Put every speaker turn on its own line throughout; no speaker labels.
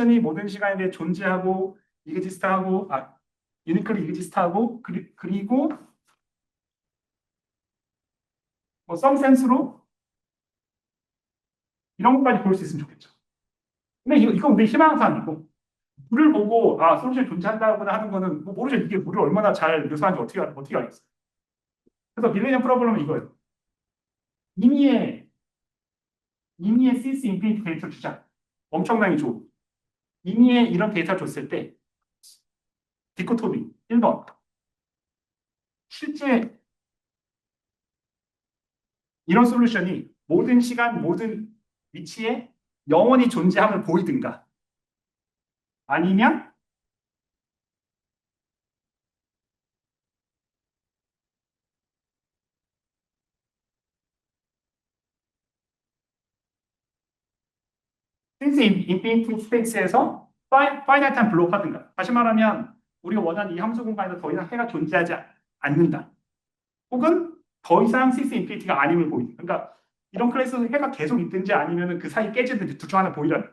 이 모든 시간에 존재하고 이그지스트하고 유니클리 이그지스트하고 그리고 뭐 썸센스로 이런 것까지 볼 수 있으면 좋겠죠. 근데 이건 내 희망사항이고 물을 보고 솔루션이 존재한다거나 하는 거는 뭐 모르죠. 이게 물을 얼마나 잘 묘사하는지 어떻게 알겠어요. 그래서 밀레니엄 프로블럼은 이거예요. 이미의 CS 인피니티 데이터를 주자. 엄청나게 좋은. 이미의 이런 데이터를 줬을 때 디코토미 1번. 실제 이런 솔루션이 모든 시간, 모든 위치에 영원히 존재함을 보이든가 아니면 센스 인피니티 스페이스에서 파이나이트한 블록 하든가. 다시 말하면 우리가 원하는 이 함수 공간에서 더 이상 해가 존재하지 않는다. 혹은 더 이상 시스 인피니티가 아님을 보인다. 그러니까 이런 클래스에서 해가 계속 있든지 아니면 그 사이 깨지든지 둘 중 하나 보이라.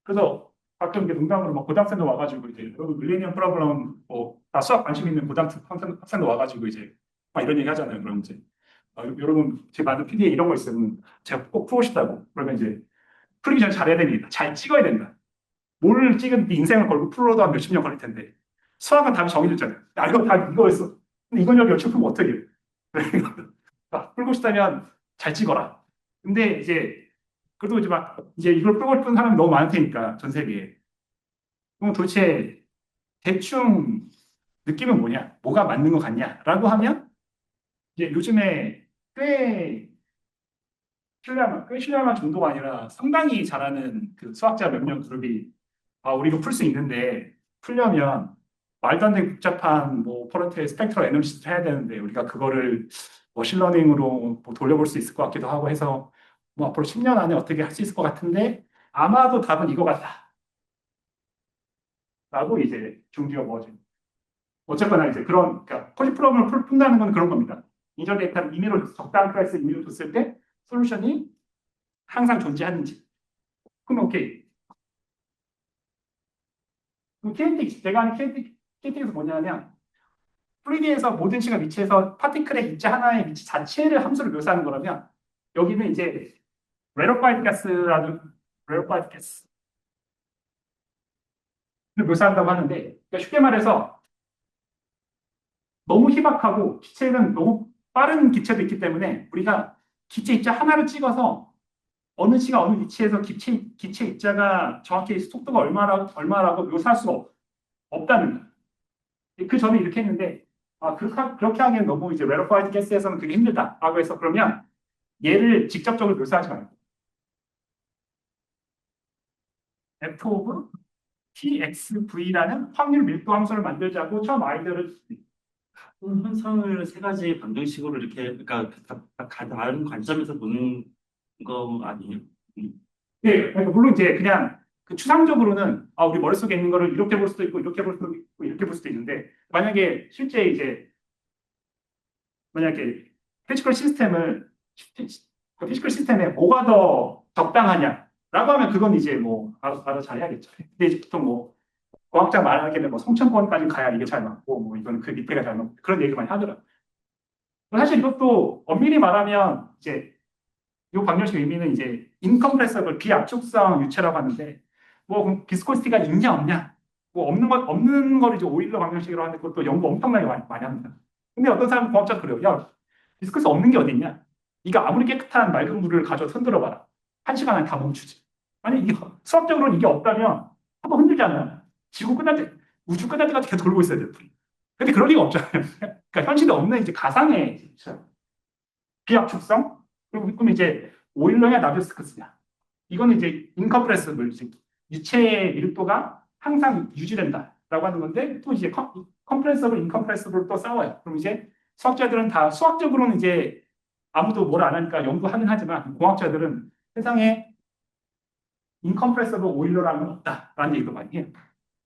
그래서 가끔 이게 농담으로 막 고등학생도 와가지고 이제 여러분 밀레니엄 프로블럼 뭐다 수학 관심 있는 고등학생도 와가지고 이제 막 이런 얘기 하잖아요. 그럼 이제 여러분 제 만든 PD에 이런 거 있으면 제가 꼭 풀고 싶다고. 그러면 이제 풀기 전에 잘해야 됩니다. 잘 찍어야 된다. 뭘 찍은 인생을 걸고 풀어도 한 몇십 년 걸릴 텐데 수학은 답이 정해졌잖아요. 이거 다 이거였어. 근데 이건 여기 열심히 풀면 어떻게 해요? 풀고 싶다면 잘 찍어라. 근데 이제 그래도 이제 막 이제 이걸 풀고 싶은 사람이 너무 많을 테니까 전 세계에. 그럼 도대체 대충 느낌은 뭐냐? 뭐가 맞는 것 같냐?라고 하면 이제 요즘에 꽤 신뢰할 정도가 아니라 상당히 잘하는 그 수학자 몇 명 그룹이 우리 이거 풀 수 있는데 풀려면 말도 안 되게 복잡한 뭐 포렌트의 스펙트럴 애널리시스 해야 되는데 우리가 그거를 머신러닝으로 뭐 돌려볼 수 있을 것 같기도 하고 해서 뭐 앞으로 10년 안에 어떻게 할 수 있을 것 같은데 아마도 답은 이거 같다. 라고 이제 중기어 뭐지. 어쨌거나 이제 그러니까 커지 프로그램을 푼다는 건 그런 겁니다. 인전 데이터를 임의로 적당한 클래스 임의로 줬을 때 솔루션이 항상 존재하는지. 그럼 오케이. 그럼 KNT, 내가 하는 KNT에서 뭐냐면 3D에서 모든 시간 위치에서 파티클의 입자 하나의 위치 자체를 함수를 묘사하는 거라면 여기는 이제 rarefied gas라는 rarefied gas를 묘사한다고 하는데 그러니까 쉽게 말해서 너무 희박하고 기체는 너무 빠른 기체도 있기 때문에 우리가 기체 입자 하나를 찍어서 어느 시간 어느 위치에서 기체 입자가 정확히 속도가 얼마라고 묘사할 수가 없다는 거예요. 그 전에 이렇게 했는데 그렇게 하기엔 너무 이제 rarefied gas에서는 그게 힘들다라고 해서 그러면 얘를 직접적으로 묘사하지 말고 f of txv라는 확률 밀도 함수를 만들자고 처음 아이디어를
현상을 세 가지 방정식으로 이렇게 그러니까 다른 관점에서 보는 거 아니에요?
네, 그러니까 물론 이제 그냥 그 추상적으로는 우리 머릿속에 있는 거를 이렇게 볼 수도 있고 이렇게 볼 수도 있고 이렇게 볼 수도 있는데 만약에 실제 이제 만약에 피지컬 시스템을 피지컬 시스템에 뭐가 더 적당하냐라고 하면 그건 이제 뭐 알아서 잘 해야겠죠. 근데 이제 보통 뭐 과학자 말하기에는 뭐 성층권까지 가야 이게 잘 맞고 뭐 이거는 그 밑에가 잘 맞고 그런 얘기 많이 하더라고요. 사실 이것도 엄밀히 말하면 이제 이 방정식 의미는 이제 인컴프레서블 비압축성 유체라고 하는데 뭐 비스코시티가 있냐 없냐 뭐 없는 걸 이제 오일러 방정식으로 하는 것도 연구 엄청나게 많이 합니다. 근데 어떤 사람은 과학자 그래요. 야 비스코시 없는 게 어딨냐? 이거 아무리 깨끗한 맑은 물을 가져 흔들어 봐라. 한 시간 안에 다 멈추지. 아니 이게 수학적으로는 이게 없다면 한번 흔들잖아요. 지구 끝날 때 우주 끝날 때까지 계속 돌고 있어야 돼요. 근데 그럴 리가 없잖아요. 그러니까 현실에 없는 이제 가상의 비압축성 그럼 이제 오일러냐 나비스커스냐 이거는 이제 인컴프레서블 유체의 밀도가 항상 유지된다라고 하는 건데 또 이제 컴프레서블 인컴프레서블 또 싸워요. 그럼 이제 수학자들은 다 수학적으로는 이제 아무도 뭘 안 하니까 연구하긴 하지만 공학자들은 세상에 인컴프레서블 오일러라는 건 없다라는 얘기도 많이 해요.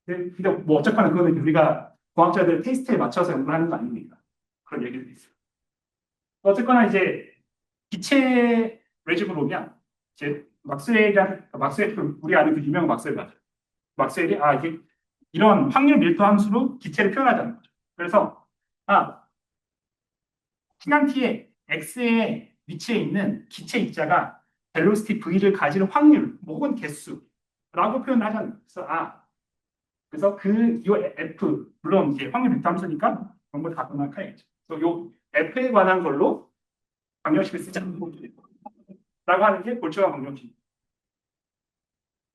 근데 뭐 어쨌거나 그거는 우리가 공학자들 테스트에 맞춰서 연구하는 거 아닙니까? 그런 얘기도 있어요. 어쨌거나 이제 기체 외집으로 오면 이제 막스웰 우리 아는 그 유명한 막스웰 맞아요. 막스웰이 이게 이런 확률 밀도 함수로 기체를 표현하자는 거죠. 그래서 시간 t에 x의 위치에 있는 기체 입자가 벨로시티 v를 가지는 확률 뭐 혹은 개수라고 표현하자는 거예요. 그래서 요 f 물론 이제 확률 밀도 함수니까 그런 걸 갖고 나가야겠죠. 그래서 요 f에 관한 걸로 방정식을 쓰자라고 하는 게 볼츠만 방정식.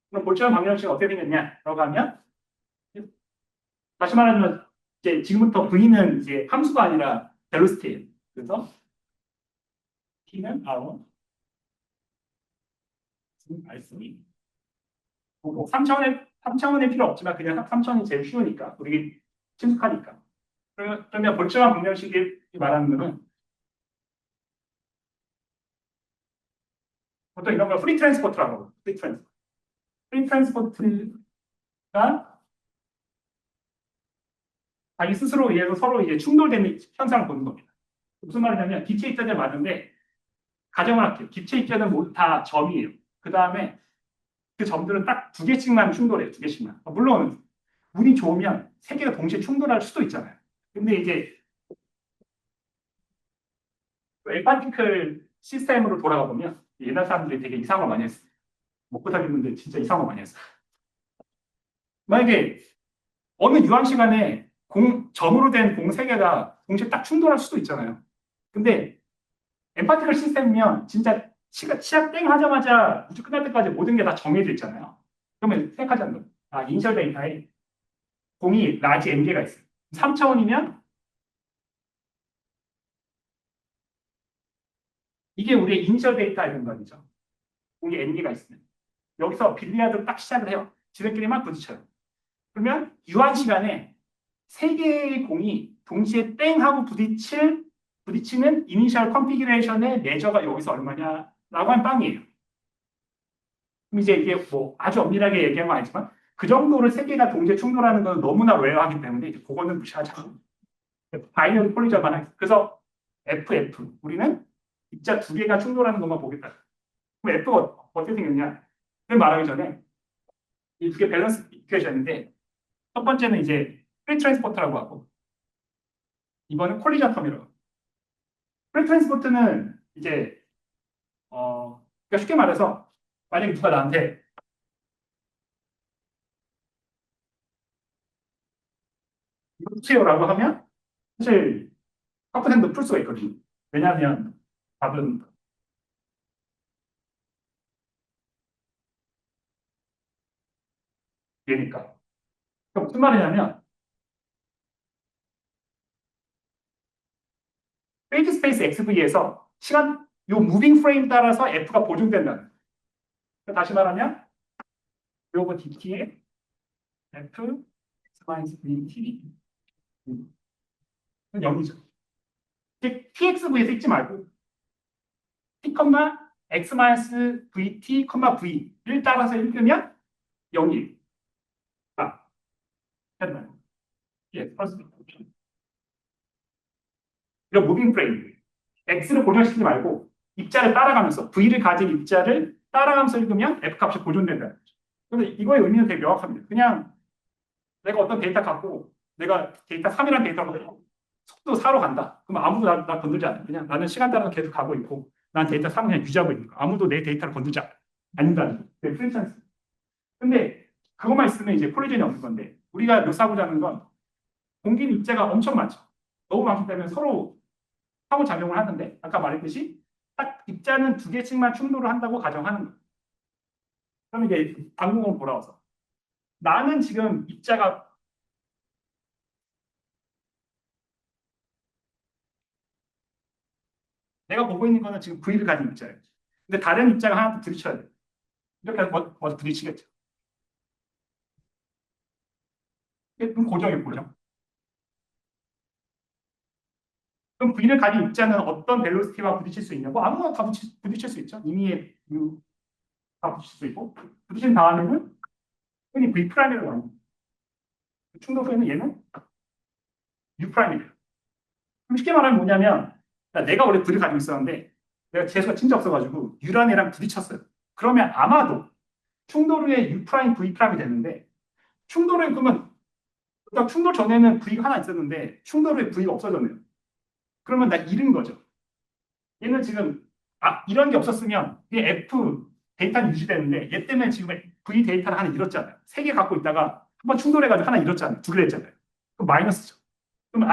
그럼 볼츠만 방정식은 어떻게 생겼냐라고 하면 다시 말하면 이제 지금부터 v는 이제 함수가 아니라 벨로시티예요. 그래서 t는 r1 R3 뭐 3차원의 필요 없지만 그냥 3차원이 제일 쉬우니까 우리 친숙하니까. 그러면 볼츠만 방정식이 말하는 거는 보통 이런 걸 프리 트랜스포트라고 하고 프리 트랜스포트가 자기 스스로 의해서 서로 이제 충돌되는 현상을 보는 겁니다. 무슨 말이냐면 기체 입자들 많은데 가정을 할게요. 기체 입자는 모두 다 점이에요. 그 다음에 그 점들은 딱 두 개씩만 충돌해요. 두 개씩만. 물론 운이 좋으면 세 개가 동시에 충돌할 수도 있잖아요. 근데 이제 엘파티클 시스템으로 돌아가 보면 옛날 사람들이 되게 이상한 거 많이 했어요. 먹고 살는 분들 진짜 이상한 거 많이 했어요. 만약에 어느 유한 시간에 점으로 된 공 세 개가 동시에 딱 충돌할 수도 있잖아요. 근데 엠파티컬 시스템이면 진짜 시작 땡 하자마자 우주 끝날 때까지 모든 게 다 정해져 있잖아요. 그러면 생각하자는 거예요. 이니셜 데이터에 공이 라지 n개가 있어요. 3차원이면 이게 우리의 이니셜 데이터인 거죠. 공이 n개가 있으면. 여기서 빌리아드로 딱 시작을 해요. 지들끼리만 부딪혀요. 그러면 유한 시간에 세 개의 공이 동시에 땡 하고 부딪히는 이니셜 컨피규레이션의 메저가 여기서 얼마냐라고 하면 빵이에요. 그럼 이제 이게 뭐 아주 엄밀하게 얘기한 건 아니지만 그 정도를 세 개가 동시에 충돌하는 건 너무나 웨어하기 때문에 이제 그거는 무시하자. 바이너리 폴리저만 하겠습니다. 그래서 FF 우리는 입자 두 개가 충돌하는 것만 보겠다. 그럼 F가 어떻게 생겼냐? 그걸 말하기 전에 이 두 개 밸런스 이퀘이션인데 첫 번째는 이제 프리 트랜스포트라고 하고 이번은 콜리전 텀이라고. 프리 트랜스포트는 이제 그러니까 쉽게 말해서 만약에 누가 나한테 이거 주세요라고 하면 사실 커프센도 풀 수가 있거든요. 왜냐하면 답은 얘니까. 그럼 무슨 말이냐면 페이지 스페이스 XV에서 요 무빙 프레임 따라서 F가 보존된다는. 그러니까 다시 말하면 요거 DT의 F X VT 는 0이죠. 즉 TXV에서 읽지 말고 T, X VT, V를 따라서 읽으면 0이. 됐나요? 예, first option. 이런 무빙 프레임. X를 고정시키지 말고 입자를 따라가면서 V를 가진 입자를 따라가면서 읽으면 F 값이 보존된다는 거죠. 그래서 이거의 의미는 되게 명확합니다. 그냥 내가 어떤 데이터 갖고 내가 데이터 3이라는 데이터를 갖고 속도 4로 간다. 그럼 아무도 나 건들지 않아요. 그냥 나는 시간 따라서 계속 가고 있고 난 데이터 3을 그냥 유지하고 있는 거. 아무도 내 데이터를 건들지 않는다는 거. 그게 프리찬스. 근데 그것만 있으면 이제 콜리전이 없는 건데 우리가 묘사하고자 하는 건 공기는 입자가 엄청 많죠. 너무 많기 때문에 서로 상호작용을 하는데 아까 말했듯이 딱 입자는 두 개씩만 충돌을 한다고 가정하는 거예요. 그럼 이제 당공으로 돌아와서 나는 지금 입자가 내가 보고 있는 거는 지금 V를 가진 입자예요. 근데 다른 입자가 하나 더 부딪혀야 돼요. 이렇게 해서 먼저 부딪히겠죠. 그럼 고정이에요, 고정. 그럼 V를 가진 입자는 어떤 벨로시티와 부딪힐 수 있냐고? 아무거나 다 부딪힐 수 있죠. 임의의 U 다 부딪힐 수 있고 부딪힌 다음에는 흔히 V'이라고 합니다. 충돌소에는 얘는 U'이에요. 그럼 쉽게 말하면 뭐냐면 내가 원래 V를 가지고 있었는데 내가 재수가 진짜 없어가지고 U란 애랑 부딪혔어요. 그러면 아마도 충돌 후에 U', V'이 되는데 충돌은 그러면 그러니까 충돌 전에는 V가 하나 있었는데 충돌 후에 V가 없어졌네요. 그러면 나 잃은 거죠. 얘는 지금 이런 게 없었으면 이 F 데이터는 유지되는데 얘 때문에 지금 V 데이터를 하나 잃었잖아요. 세 개 갖고 있다가 한번 충돌해가지고 하나 잃었잖아요. 두 개 됐잖아요. 그럼 마이너스죠. 그럼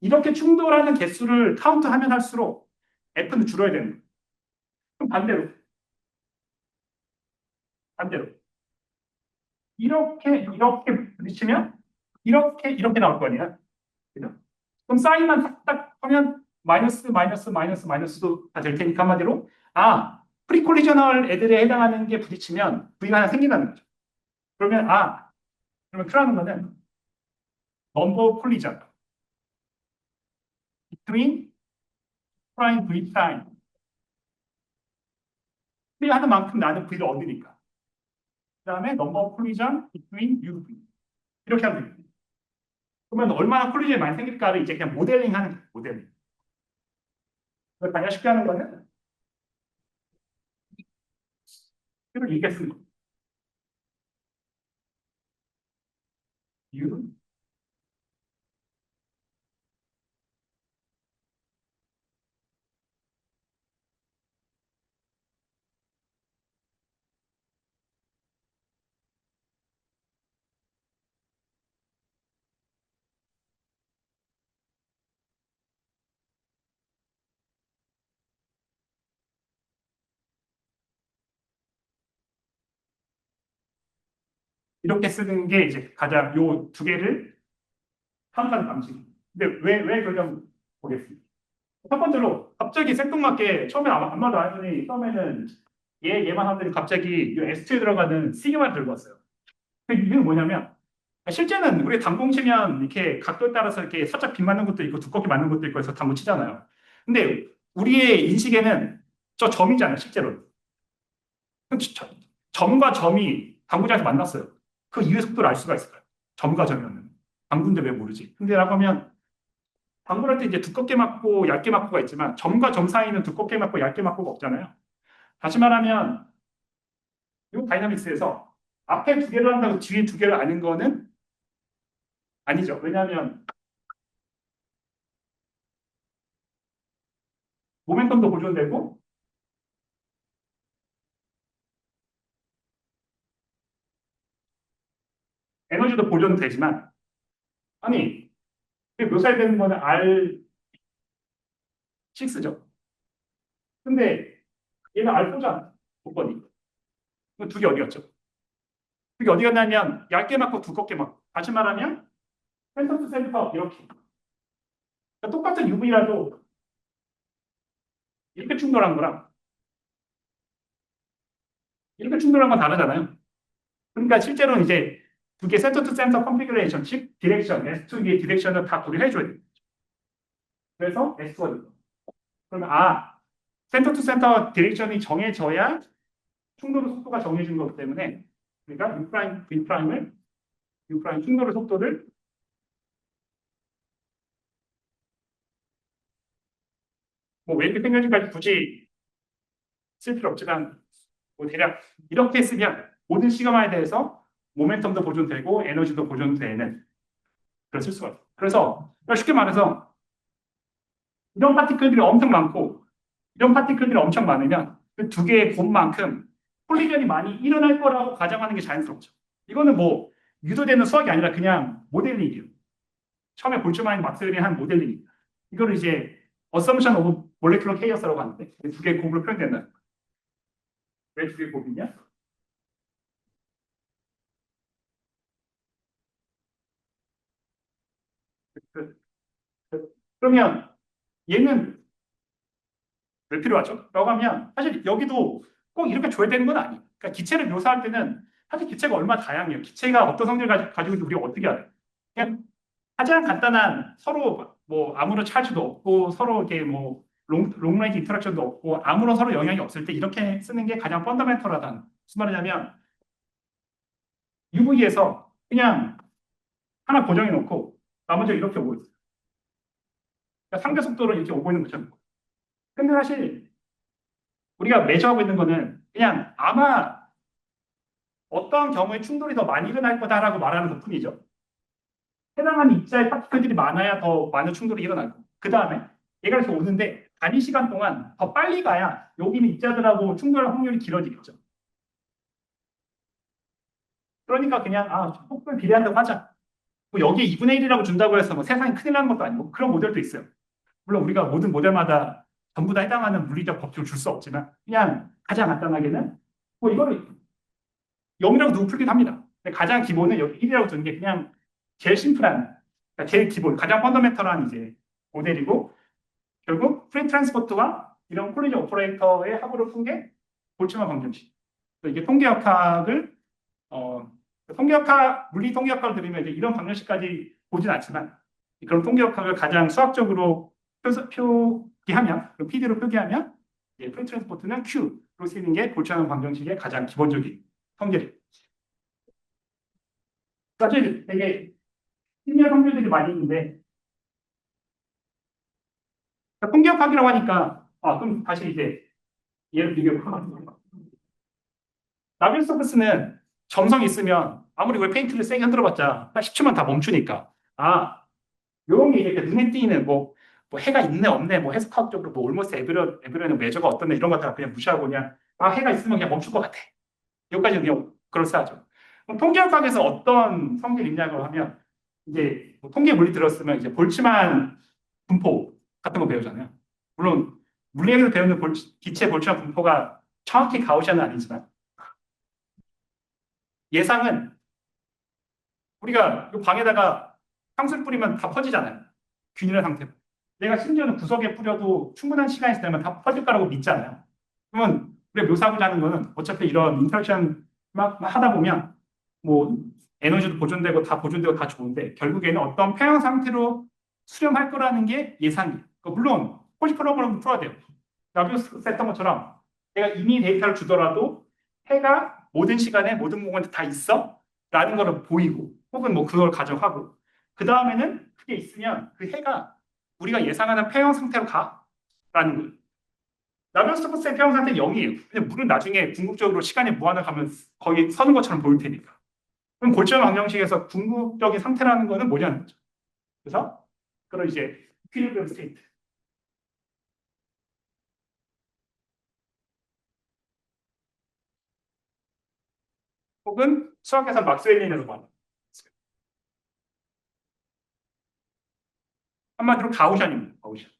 이렇게 충돌하는 개수를 카운트하면 할수록 F는 줄어야 되는 거예요. 그럼 반대로 이렇게 부딪히면 이렇게 나올 거 아니야. 그죠? 그럼 사인만 딱 하면 마이너스도 다 될 테니까 한마디로 프리콜리저널 애들에 해당하는 게 부딪히면 V가 하나 생긴다는 거죠. 그러면 크라는 거는 넘버 콜리전 between prime V prime 하는 만큼 나는 V를 얻으니까 그 다음에 넘버 콜리전 between U, V 이렇게 하면 됩니다. 그러면 얼마나 콜리전이 많이 생길까를 이제 그냥 모델링 하는 거예요. 모델링. 그걸 가장 쉽게 하는 거는 이걸 이렇게 쓰는 거예요. U 이렇게 쓰는 게 이제 가장 요 두 개를 항상 방식. 근데 왜 그러냐면 보겠습니다. 첫 번째로 갑자기 생뚱맞게 처음에 아마도 알더니 처음에는 얘만 하더니 갑자기 이 S2에 들어가는 시그마를 들고 왔어요. 그 이유는 뭐냐면 실제는 우리 당공 치면 이렇게 각도에 따라서 이렇게 살짝 빗 맞는 것도 있고 두껍게 맞는 것도 있고 해서 당구 치잖아요. 근데 우리의 인식에는 저 점이잖아요, 실제로. 점과 점이 당구장에서 만났어요. 그 이후의 속도를 알 수가 있을까요? 점과 점이었는. 당구인데 왜 모르지? 근데 라고 하면 당구를 할 때 이제 두껍게 맞고 얇게 맞고가 있지만 점과 점 사이는 두껍게 맞고 얇게 맞고가 없잖아요. 다시 말하면 이 다이나믹스에서 앞에 두 개를 한다고 뒤에 두 개를 아는 거는 아니죠. 왜냐하면 모멘텀도 보존되고 에너지도 보존되지만 아니 묘사되는 거는 R6죠. 근데 얘는 R4잖아. 조건이. 그럼 두 개 어디 갔죠? 두 개 어디 갔냐면 얇게 맞고 두껍게 맞고 다시 말하면 센터 투 센터 이렇게 그러니까 똑같은 UV라도 이렇게 충돌한 거랑 이렇게 충돌한 건 다르잖아요. 그러니까 실제로는 이제 두 개 센터 투 센터 컨피그레이션, 즉 디렉션, S2의 디렉션을 다 고려해 줘야 돼요. 그래서 S2가 돼요. 그러면 센터 투 센터 디렉션이 정해져야 충돌의 속도가 정해진 거기 때문에 그러니까 U 프라임, V 프라임을 U 프라임 충돌의 속도를 뭐 왜 이렇게 생각인지까지 굳이 쓸 필요 없지만 뭐 대략 이렇게 쓰면 모든 시그마에 대해서 모멘텀도 보존되고 에너지도 보존되는 그런 쓸 수가 있어요. 그래서 쉽게 말해서 이런 파티클들이 엄청 많고 이런 파티클들이 엄청 많으면 그 두 개의 곱만큼 콜리전이 많이 일어날 거라고 가정하는 게 자연스럽죠. 이거는 뭐 유도되는 수학이 아니라 그냥 모델링이에요. 처음에 볼 줄만 막스웰이 한 모델링입니다. 이거를 이제 assumption of molecular chaos라고 하는데 두 개의 곱으로 표현된다. 왜 두 개의 곱이냐? 그- 그러면 얘는 왜 필요하죠? 라고 하면 사실 여기도 꼭 이렇게 줘야 되는 건 아니에요. 그러니까 기체를 묘사할 때는 사실 기체가 얼마나 다양해요. 기체가 어떤 성질을 가지고 있는지 우리가 어떻게 알아요? 그냥 가장 간단한 서로 뭐 아무런 차이도 없고 서로 이게 뭐 롱레인지 인터랙션도 없고 아무런 서로 영향이 없을 때 이렇게 쓰는 게 가장 펀더멘털하다는 무슨 말이냐면 UV에서 그냥 하나 고정해 놓고 나머지 이렇게 오고 있어요. 그러니까 상대 속도로 이렇게 오고 있는 거죠. 근데 사실 우리가 매저하고 있는 거는 그냥 아마 어떠한 경우에 충돌이 더 많이 일어날 거다라고 말하는 부분이죠. 해당하는 입자의 파티클들이 많아야 더 많은 충돌이 일어나고, 그 다음에 얘가 이렇게 오는데 단위 시간 동안 더 빨리 가야 여기 있는 입자들하고 충돌할 확률이 길어지겠죠. 그러니까 그냥 폭풍을 비례한다고 하자. 뭐 여기에 2분의 1이라고 준다고 해서 뭐 세상이 큰일 나는 것도 아니고 그런 모델도 있어요. 물론 우리가 모든 모델마다 전부 다 해당하는 물리적 법칙을 줄 수 없지만 그냥 가장 간단하게는 뭐 이거를 0이라고 누구 풀기도 합니다. 근데 가장 기본은 여기 1이라고 두는 게 그냥 제일 심플한, 그러니까 제일 기본, 가장 펀더멘털한 이제 모델이고, 결국 프리 트랜스포트와 이런 콜리전 오퍼레이터의 합으로 푼 게 볼츠만 방정식. 이게 통계역학을 통계역학, 물리 통계역학을 들으면 이제 이런 방정식까지 보진 않지만 그런 통계역학을 가장 수학적으로 표기하면, 그럼 PD로 표기하면 프리 트랜스포트는 Q로 쓰이는 게 볼츠만 방정식의 가장 기본적인 성질이에요. 사실 되게 신기한 성질들이 많이 있는데, 그러니까 통계학이라고 하니까, 그럼 다시 이제 얘를 비교해보면, 나빌스토크스는 점성이 있으면 아무리 왜 페인트를 세게 흔들어봤자 한 10초만 다 멈추니까, 요런 게 이렇게 눈에 띄는 뭐 해가 있네 없네 뭐 해석학적으로 뭐 올모스 에브리어는 메저가 어떻네 이런 것들 그냥 무시하고 그냥 해가 있으면 그냥 멈출 것 같아. 여기까지 그냥 그럴싸하죠. 그럼 통계학에서 어떤 성질 있냐고 하면 이제 뭐 통계 물리 들었으면 이제 볼츠만 분포 같은 거 배우잖아요. 물론 물리학에서 배우는 기체 볼츠만 분포가 정확히 가우시안은 아니지만 예상은 우리가 이 방에다가 향수를 뿌리면 다 퍼지잖아요. 균일한 상태로. 내가 심지어는 구석에 뿌려도 충분한 시간이 지나면 다 퍼질 거라고 믿잖아요. 그러면 우리가 묘사하고자 하는 거는 어차피 이런 인터랙션 막 하다 보면 뭐 에너지도 보존되고 다 보존되고 다 좋은데 결국에는 어떤 평형 상태로 수렴할 거라는 게 예상이에요. 물론 포지 프로그램을 풀어야 돼요. 나비우스 했던 것처럼 내가 이미 데이터를 주더라도 해가 모든 시간에 모든 공간에 다 있어? 라는 거를 보이고 혹은 뭐 그걸 가정하고 그 다음에는 그게 있으면 그 해가 우리가 예상하는 평형 상태로 가? 라는 거예요. 나비우스 평형 상태 0이에요. 근데 물은 나중에 궁극적으로 시간이 무한을 가면 거의 서는 것처럼 보일 테니까. 그럼 골전 방정식에서 궁극적인 상태라는 거는 뭐냐는 거죠. 그래서 그런 이제 이퀴리브리엄 스테이트 혹은 수학에서 막스웰리인으로 말합니다. 한마디로 가우션입니다. 가우션.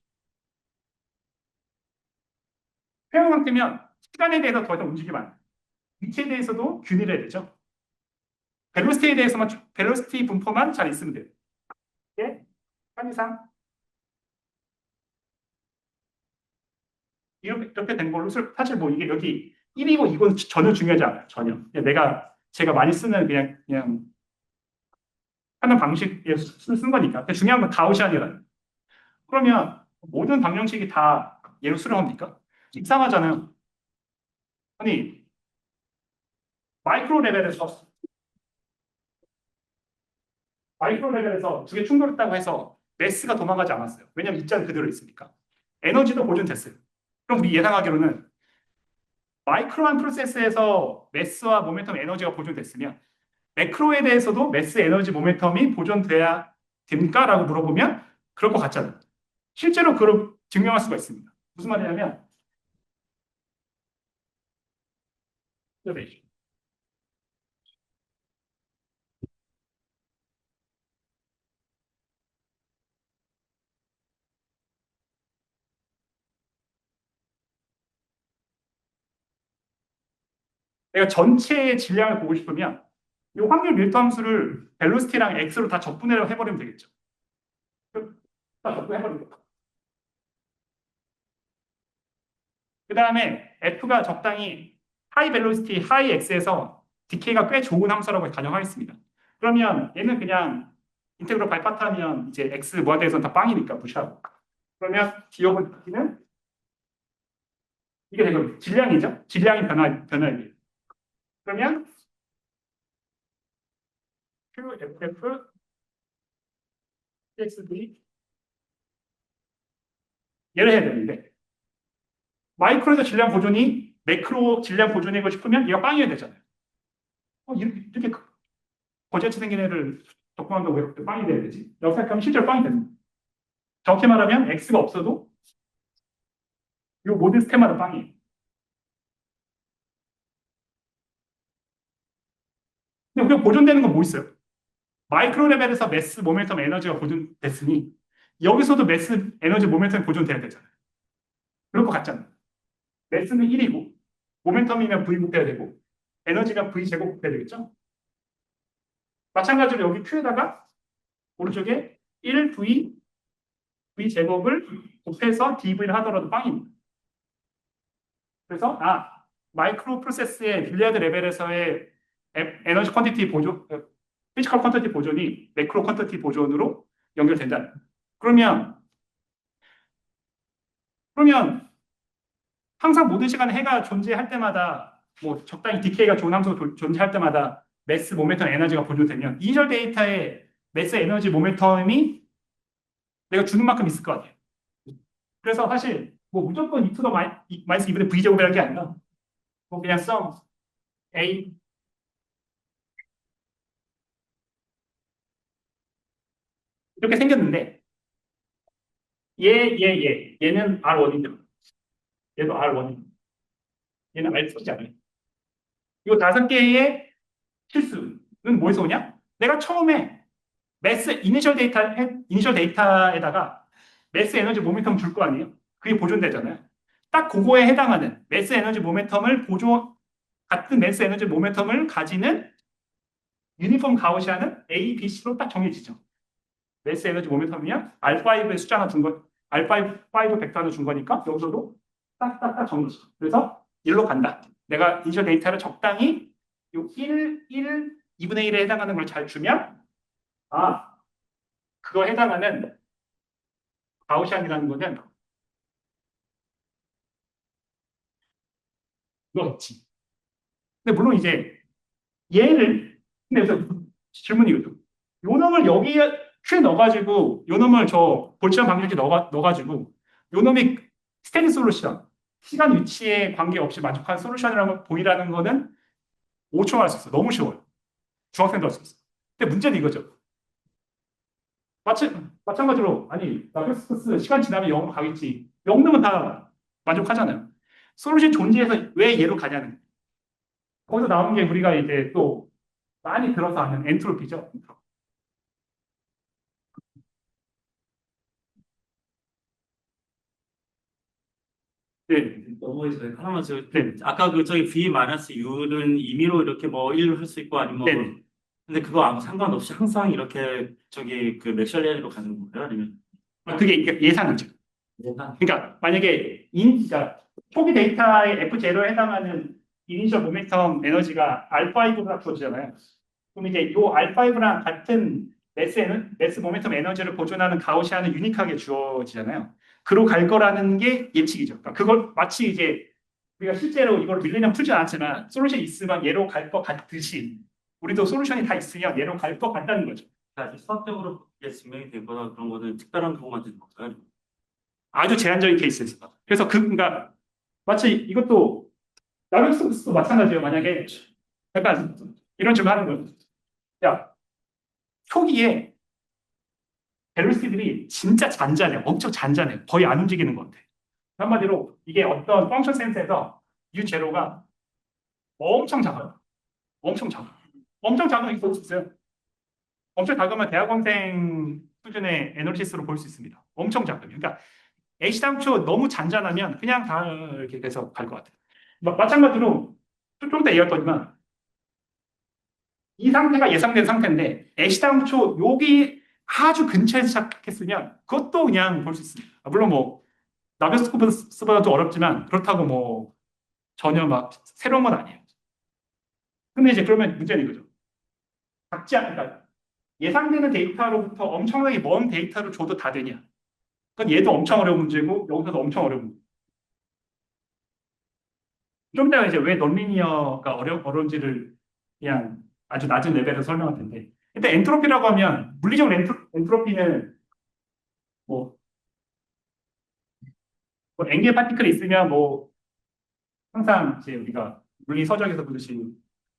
평형 상태면 시간에 대해서 더 이상 움직이면 안 돼요. 위치에 대해서도 균일해야 되죠. 벨로시티에 대해서만 벨로시티 분포만 잘 있으면 돼요. 이게 편의상 이렇게 된 걸로 사실 뭐 이게 여기 1이고 이건 전혀 중요하지 않아요. 전혀. 제가 많이 쓰는 그냥 하는 방식에 쓴 거니까. 근데 중요한 건 가우시안이라는. 그러면 모든 방정식이 다 얘로 수렴합니까? 이상하잖아요. 아니 마이크로 레벨에서 두 개 충돌했다고 해서 매스가 도망가지 않았어요. 왜냐하면 입자는 그대로 있으니까. 에너지도 보존됐어요. 그럼 우리 예상하기로는 마이크로한 프로세스에서 매스와 모멘텀 에너지가 보존됐으면 매크로에 대해서도 매스 에너지 모멘텀이 보존돼야 됩니까? 라고 물어보면 그럴 것 같잖아요. 실제로 그걸 증명할 수가 있습니다. 무슨 말이냐면 내가 전체의 질량을 보고 싶으면 이 확률 밀도 함수를 벨로시티랑 x로 다 적분을 해버리면 되겠죠. 다 적분해버리면 돼요. 그 다음에 f가 적당히 하이 벨로시티, 하이 x에서 디케이가 꽤 좋은 함수라고 가정하겠습니다. 그러면 얘는 그냥 인테그럴 발파타면 이제 x 무한대에서는 다 빵이니까 무시하고. 그러면 d 오브 d는 이게 되거든요. 질량이죠. 질량이 변화에 그러면 QFF PXD 얘를 해야 되는데 마이크로에서 질량 보존이 매크로 질량 보존이고 싶으면 얘가 빵이어야 되잖아요. 이렇게 거지같이 생긴 애를 적공한다고 왜 그렇게 빵이 돼야 되지? 라고 생각하면 실제로 빵이 됩니다. 정확히 말하면 x가 없어도 이 모든 스텝마다 빵이에요. 근데 우리가 보존되는 건 뭐 있어요? 마이크로 레벨에서 매스, 모멘텀, 에너지가 보존됐으니 여기서도 매스, 에너지, 모멘텀이 보존돼야 되잖아요. 그럴 것 같잖아요. 매스는 1이고 모멘텀이면 V 곱해야 되고 에너지가 V 제곱 곱해야 되겠죠? 마찬가지로 여기 Q에다가 오른쪽에 1V V 제곱을 곱해서 DV를 하더라도 빵입니다. 그래서 마이크로 프로세스의 빌리아드 레벨에서의 에너지 퀀티티 보존, 피지컬 퀀티티 보존이 매크로 퀀티티 보존으로 연결된다. 그러면 그러면 항상 모든 시간에 해가 존재할 때마다 뭐 적당히 디케이가 좋은 함수가 존재할 때마다 매스, 모멘텀, 에너지가 보존되면 이니셜 데이터에 매스, 에너지, 모멘텀이 내가 주는 만큼 있을 것 같아요. 그래서 사실 뭐 무조건 e to the 마이너스 2분의 v 제곱이라는 게 아니라 뭐 그냥 써 a 이렇게 생겼는데 얘는 R1이죠. 얘도 R1. 얘는 R 쓰지 않아요. 이 다섯 개의 실수는 뭐에서 오냐? 내가 처음에 매스 이니셜 데이터에다가 매스 에너지 모멘텀 줄 거 아니에요? 그게 보존되잖아요. 딱 그거에 해당하는 매스 에너지 모멘텀을 같은 매스 에너지 모멘텀을 가지는 유니폼 가우시아는 A, B, C로 딱 정해지죠. 매스 에너지 모멘텀이면 R5의 숫자 하나 준 거, R5 벡터 하나 준 거니까 여기서도 딱딱딱 정해지. 그래서 1로 간다. 내가 이니셜 데이터를 적당히 요 2분의 1에 해당하는 걸 잘 주면 그거 해당하는 가우시안이라는 거는 이거겠지. 근데 물론 이제 얘를 근데 그래서 질문이 이거죠. 요 놈을 여기에 큐에 넣어가지고 요 놈을 저 볼치형 방정식에 넣어가지고 요 놈이 스테디 솔루션 시간 위치에 관계없이 만족한 솔루션이라고 보이라는 거는 5초 할 수 있어. 너무 쉬워요. 중학생도 할 수 있어. 근데 문제는 이거죠. 마찬가지로 아니 나베스코스 시간 지나면 0으로 가겠지. 0 넣으면 다 만족하잖아요. 솔루션 존재해서 왜 얘로 가냐는 거기서 나오는 게 우리가 이제 또 많이 들어서 아는 엔트로피죠. 네,
넘어지세요. 하나만
네,
아까 그 저기 V 마이너스 U는 임의로 이렇게 뭐 1로 할 수 있고 아니면 뭐
네.
근데 그거 아무 상관없이 항상 이렇게 저기 그 맥셜리안으로 가는 거예요? 아니면
그게 예상이죠.
내가
그러니까 만약에 그러니까 초기 데이터의 F0에 해당하는 이니셜 모멘텀 에너지가 알파5가 주어지잖아요. 그럼 이제 요 알파5랑 같은 매스 모멘텀 에너지를 보존하는 가우시안은 유니크하게 주어지잖아요. 그로 갈 거라는 게 예측이죠. 그러니까 그걸 마치 이제 우리가 실제로 이걸 밀리면 풀지 않았지만 솔루션이 있으면 얘로 갈 것 같듯이 우리도 솔루션이 다 있으면 얘로 갈 것 같다는 거죠.
아직 수학적으로 그게 증명이 되거나 그런 거는 특별한 경우만 되는 건가요?
아주 제한적인 케이스에서. 그래서 그러니까 마치 이것도 나르스도 마찬가지예요. 만약에 약간 이런 질문 하는 거예요. 야, 초기에 밸런스들이 진짜 잔잔해. 엄청 잔잔해. 거의 안 움직이는 것 같아. 한마디로 이게 어떤 펑션 센스에서 U0가 엄청 작아요. 엄청 작아. 엄청 작은 거 볼수 있어요. 엄청 작으면 대학원생 수준의 애널리시스로 볼 수 있습니다. 엄청 작으면. 그러니까 H당초 너무 잔잔하면 그냥 다 이렇게 돼서 갈 것 같아요. 마찬가지로 좀 이따 얘기할 거지만 이 상태가 예상된 상태인데 H당초 여기 아주 근처에서 시작했으면 그것도 그냥 볼 수 있습니다. 물론 뭐 나베스코프스보다도 어렵지만 그렇다고 뭐 전혀 막 새로운 건 아니에요. 근데 이제 그러면 문제는 이거죠. 그러니까 예상되는 데이터로부터 엄청나게 먼 데이터를 줘도 다 되냐? 그건 얘도 엄청 어려운 문제고 여기서도 엄청 어려운 문제. 좀 이따가 이제 왜 넌리니어가 어려운지를 그냥 아주 낮은 레벨에서 설명할 텐데 일단 엔트로피라고 하면 물리적 엔트로피는 뭐, 뭐 앵겔 파티클이 있으면 뭐 항상 이제 우리가 물리 서적에서 보듯이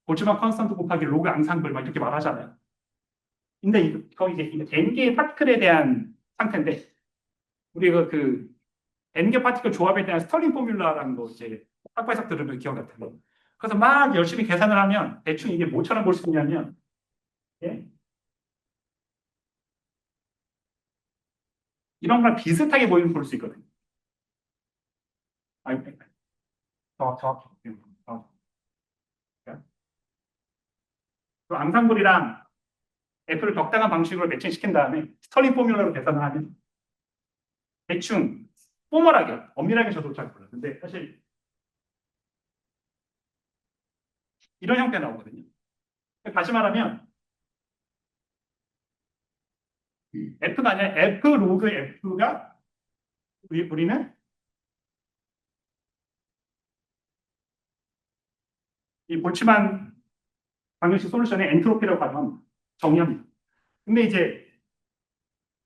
볼츠만 컨스턴트 곱하기 로그 앙상블 막 이렇게 말하잖아요. 근데 거기 이제 n개의 파티클에 대한 상태인데 우리가 그 n개 파티클 조합에 대한 스터링 포뮬라라는 거 이제 학과에서 들으면 기억 같은 거. 그래서 막 열심히 계산을 하면 대충 이게 뭐처럼 볼 수 있냐면 예? 이런 거랑 비슷하게 보이는 볼 수 있거든요. 아, 정확히. 그 앙상블이랑 F를 적당한 방식으로 매칭시킨 다음에 스터링 포뮬러로 계산을 하면 대충 포멀하게, 엄밀하게 저도 잘 몰라요. 근데 사실 이런 형태 나오거든요. 다시 말하면 F가 아니라 F 로그 F가 우리는 이 볼츠만 방정식 솔루션의 엔트로피라고 가면 정의합니다. 근데 이제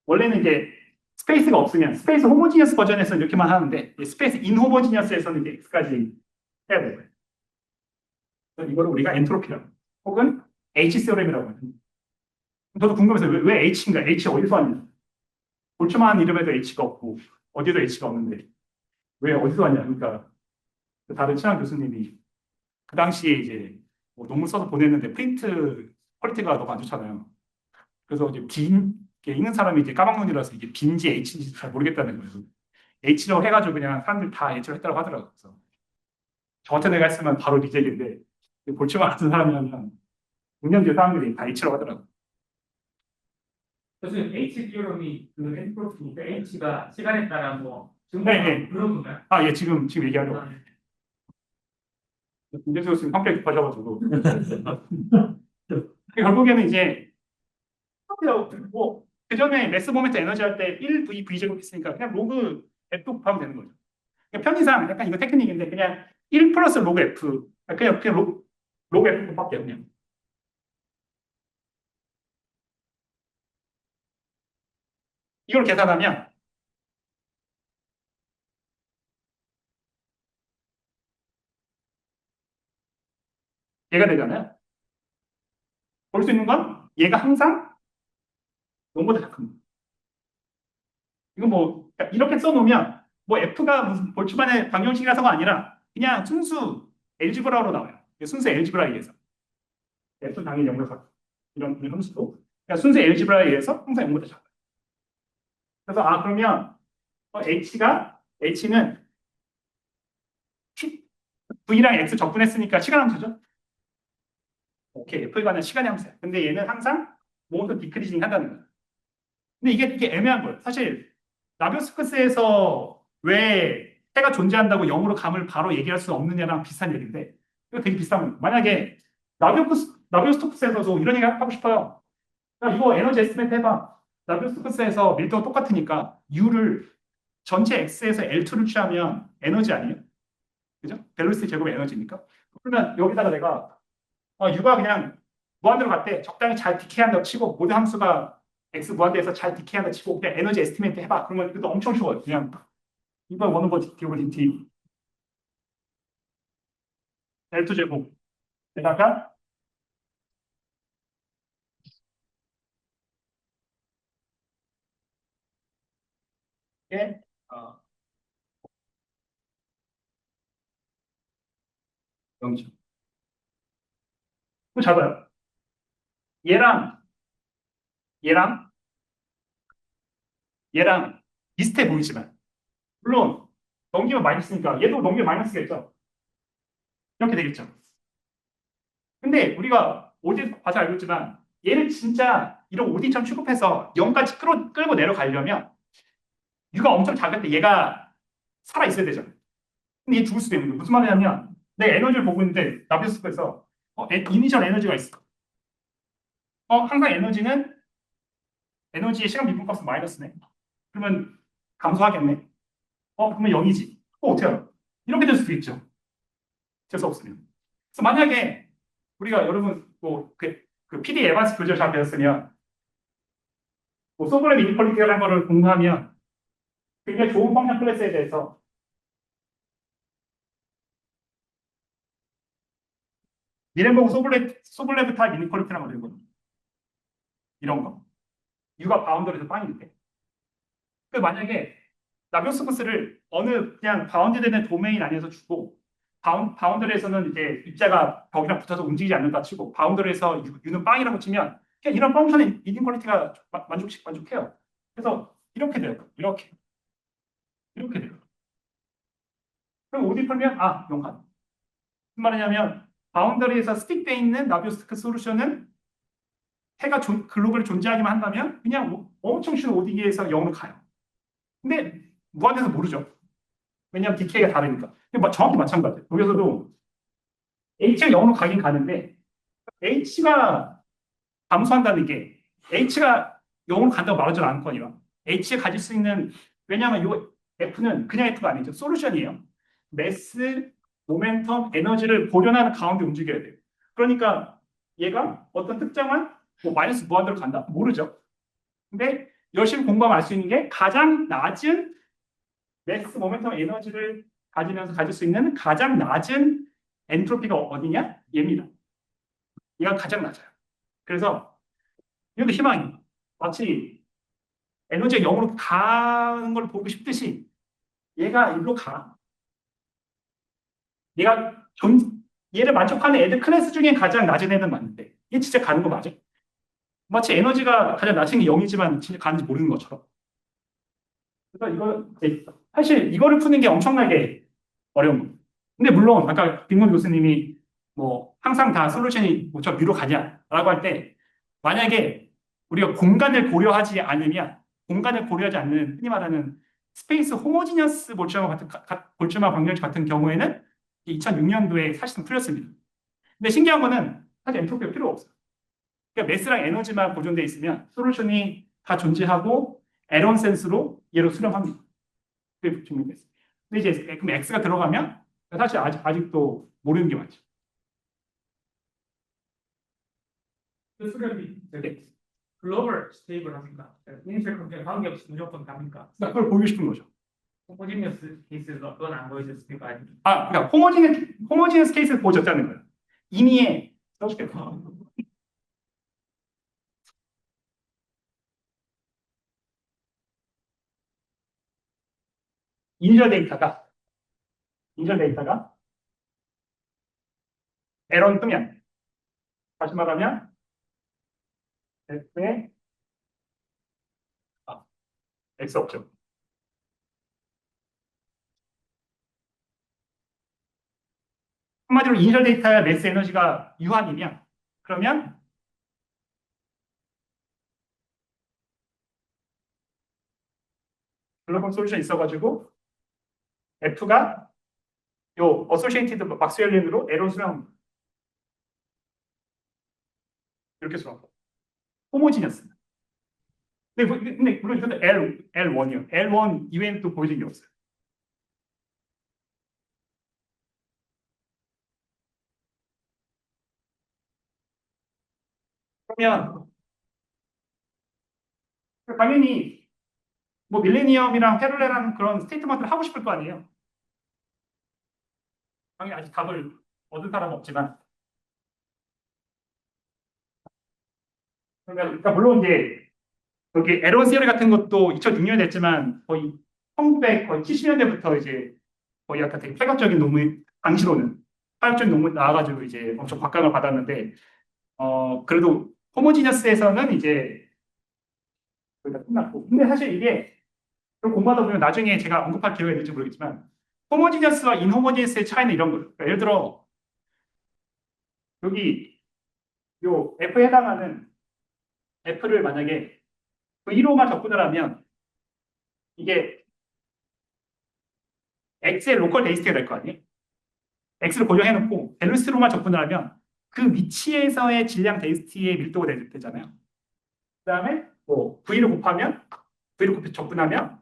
원래는 이제 스페이스가 없으면 스페이스 호모지니어스 버전에서는 이렇게만 하는데 스페이스 인호모지니어스에서는 이제 x까지 해야 되고요. 이거를 우리가 엔트로피라고 혹은 H 세오렘이라고 해요. 저도 궁금해서 왜 H인가? H 어디서 왔냐? 볼츠만 이름에도 H가 없고 어디도 H가 없는데 왜 어디서 왔냐? 그러니까 그 다른 친한 교수님이 그 당시에 이제 뭐 논문 써서 보냈는데 프린트 퀄리티가 너무 안 좋잖아요. 그래서 이제 이게 읽는 사람이 이제 까막눈이라서 이게 빈지 H인지 잘 모르겠다는 거예요. H라고 해가지고 그냥 사람들 다 H로 했다고 하더라고요. 그래서 저 같은 애가 했으면 바로 리젝인데 볼츠만 같은 사람이면 6년 뒤에 사람들이 다 H라고 하더라고요.
교수님, H 비율이 그 엔트로피니까 H가 시간에 따라 뭐
네, 네.
그런 건가요?
아, 예, 지금 얘기하려고.
아,
김재수 교수님 성격이 급하셔가지고. 결국에는 이제, 뭐, 그 전에 매스 모멘트 에너지 할 때 1V, V제곱 있으니까 그냥 로그 F 곱하면 되는 거죠. 그러니까 편의상 약간 이거 테크닉인데 그냥 1 플러스 로그 F. 그냥 로그 F 곱할게요, 그냥. 이걸 계산하면 얘가 되잖아요. 볼 수 있는 건 얘가 항상 0보다 작습니다. 이거 뭐 이렇게 써놓으면 뭐 F가 무슨 볼츠만의 방정식이라서가 아니라 그냥 순수 엘지브라로 나와요. 순수 엘지브라에 의해서 F는 당연히 0보다 작고 이런 함수도 그냥 순수 엘지브라에 의해서 항상 0보다 작아요. 그래서 그러면 H는 V랑 X 적분했으니까 시간 함수죠. 오케이, F가 아니라 시간의 함수야. 근데 얘는 항상 모두 디크리징 한다는 거예요. 근데 이게 애매한 거예요. 사실 나비오스크스에서 왜 해가 존재한다고 영어로 감을 바로 얘기할 수 없느냐랑 비슷한 얘기인데 이거 되게 비슷한 거예요. 만약에 나비오스토크스에서도 이런 얘기 하고 싶어요. 야, 이거 에너지 에스티메이트 해봐. 나비오스토크스에서 밀도가 똑같으니까 U를 전체 X에서 L2를 취하면 에너지 아니에요? 그죠? 밸런스 제곱의 에너지니까. 그러면 여기다가 내가 U가 그냥 무한대로 갔대. 적당히 잘 디케이한다고 치고 모든 함수가 X 무한대에서 잘 디케이한다고 치고 그냥 에너지 에스티메이트 해봐. 그러면 이것도 엄청 쉬워요. 그냥 이번 원은 버 디케이블 dt L2 제곱 에다가 예, 0점. 또 잡아요. 얘랑 얘랑 얘랑 비슷해 보이지만 물론 넘기면 마이너스니까 얘도 넘기면 마이너스겠죠. 이렇게 되겠죠. 근데 우리가 어제 봐서 알고 있지만 얘를 진짜 이런 OD처럼 취급해서 0까지 끌고 내려가려면 U가 엄청 작을 때 얘가 살아 있어야 되잖아요. 근데 얘 죽을 수도 있는 거예요. 무슨 말이냐면 내 에너지를 보고 있는데 나비스코에서 이니셜 에너지가 있어. 항상 에너지의 시간 미분값은 마이너스네. 그러면 감소하겠네. 그러면 0이지. 어떻게 알아? 이렇게 될 수도 있죠. 재수 없으면. 그래서 만약에 우리가 여러분 그 PD 에반스 교재를 잘 배웠으면 소브레임 이니퀄리티라는 거를 공부하면 굉장히 좋은 펑션 클래스에 대해서 미렌보그 소블레브 타입 이니퀄리티라고 그러거든요. 이런 거. U가 바운더리에서 빵인데. 그 만약에 나비오스코스를 어느 그냥 바운드되는 도메인 안에서 주고 바운더리에서는 이제 입자가 벽이랑 붙어서 움직이지 않는다 치고 바운더리에서 U는 빵이라고 치면 그냥 이런 펑션의 이니퀄리티가 만족해요. 그래서 이렇게 돼요. 이렇게 돼요. 그럼 OD 풀면 용한. 무슨 말이냐면 바운더리에서 스틱돼 있는 나비오스크 솔루션은 해가 글로벌이 존재하기만 한다면 그냥 엄청 쉬운 OD기에서 0으로 가요. 근데 무한대에서 모르죠. 왜냐하면 DK가 다르니까. 근데 정확히 마찬가지예요. 여기서도 H가 0으로 가긴 가는데 H가 감소한다는 게 H가 0으로 간다고 말하지 않거든요. H가 가질 수 있는 왜냐하면 이 F는 그냥 F가 아니죠. 솔루션이에요. 매스, 모멘텀, 에너지를 보존하는 가운데 움직여야 돼요. 그러니까 얘가 어떤 특정한 마이너스 무한대로 간다. 모르죠. 근데 열심히 공부하면 알 수 있는 게 가장 낮은 매스, 모멘텀, 에너지를 가지면서 가질 수 있는 가장 낮은 엔트로피가 어디냐? 얘입니다. 얘가 가장 낮아요. 그래서 이것도 희망입니다. 마치 에너지가 0으로 가는 걸 보고 싶듯이 얘가 일로 가. 얘를 만족하는 애들 클래스 중에 가장 낮은 애는 맞는데 얘 진짜 가는 거 맞아? 마치 에너지가 가장 낮은 게 0이지만 진짜 가는지 모르는 것처럼. 그래서 사실 이거를 푸는 게 엄청나게 어려운 거예요. 근데 물론 아까 빅문 교수님이 항상 다 솔루션이 저 뮤로 가냐라고 할 때 만약에 우리가 공간을 고려하지 않으면 공간을 고려하지 않는 흔히 말하는 스페이스 호모지니어스 볼츠마 방정식 같은 경우에는 2006년도에 사실은 풀렸습니다. 근데 신기한 거는 사실 엔트로피가 필요가 없어요. 그러니까 매스랑 에너지만 보존되어 있으면 솔루션이 다 존재하고 에런 센스로 얘로 수렴합니다. 그게 증명됐어요. 근데 이제 그럼 X가 들어가면 사실 아직도 모르는 게 많죠.
그 수렴이 되게 글로벌 스테이블 합니까? 인셀 관계 관계없이 무조건 갑니까?
그러니까 그걸 보이고 싶은 거죠.
호모지니어스 케이스에서 그건 안 보여줬으니까 아니.
그러니까 호모지니어스 케이스를 보여줬다는 거예요. 이미에 써줄게요. 인셜 데이터가 에러를 뜨면 다시 말하면 F에 X 없죠. 한마디로 인셜 데이터의 매스 에너지가 유한이면 그러면 글로벌 솔루션 있어가지고 F가 요 어소시에이티드 막스웰린으로 에러 수렴 이렇게 수렴. 호모지니어스. 근데 물론 이것도 L1이요. L1 이외에는 또 보여준 게 없어요. 그러면 당연히 밀레니엄이랑 패럴렐한 그런 스테이트먼트를 하고 싶을 거 아니에요. 당연히 아직 답을 얻은 사람은 없지만. 그러니까 물론 이제 여기 에런 시어리 같은 것도 2006년에 냈지만 거의 1970년대부터 이제 거의 약간 되게 파격적인 논문, 당시로는 파격적인 논문 나와가지고 이제 엄청 곽강을 받았는데, 그래도 호모지니어스에서는 이제 거의 다 끝났고. 근데 사실 이게 그걸 공부하다 보면 나중에 제가 언급할 기회가 있을지 모르겠지만, 호모지니어스와 인호모지니어스의 차이는 이런 거예요. 그러니까 예를 들어, 여기 요 F에 해당하는 F를 만약에 그 1호만 접근을 하면 이게 X의 로컬 데이스티가 될 거 아니에요? X를 고정해놓고 밸런스로만 접근을 하면 그 위치에서의 질량 데이스티의 밀도가 되잖아요. 그 다음에 V를 곱하면 V를 접근하면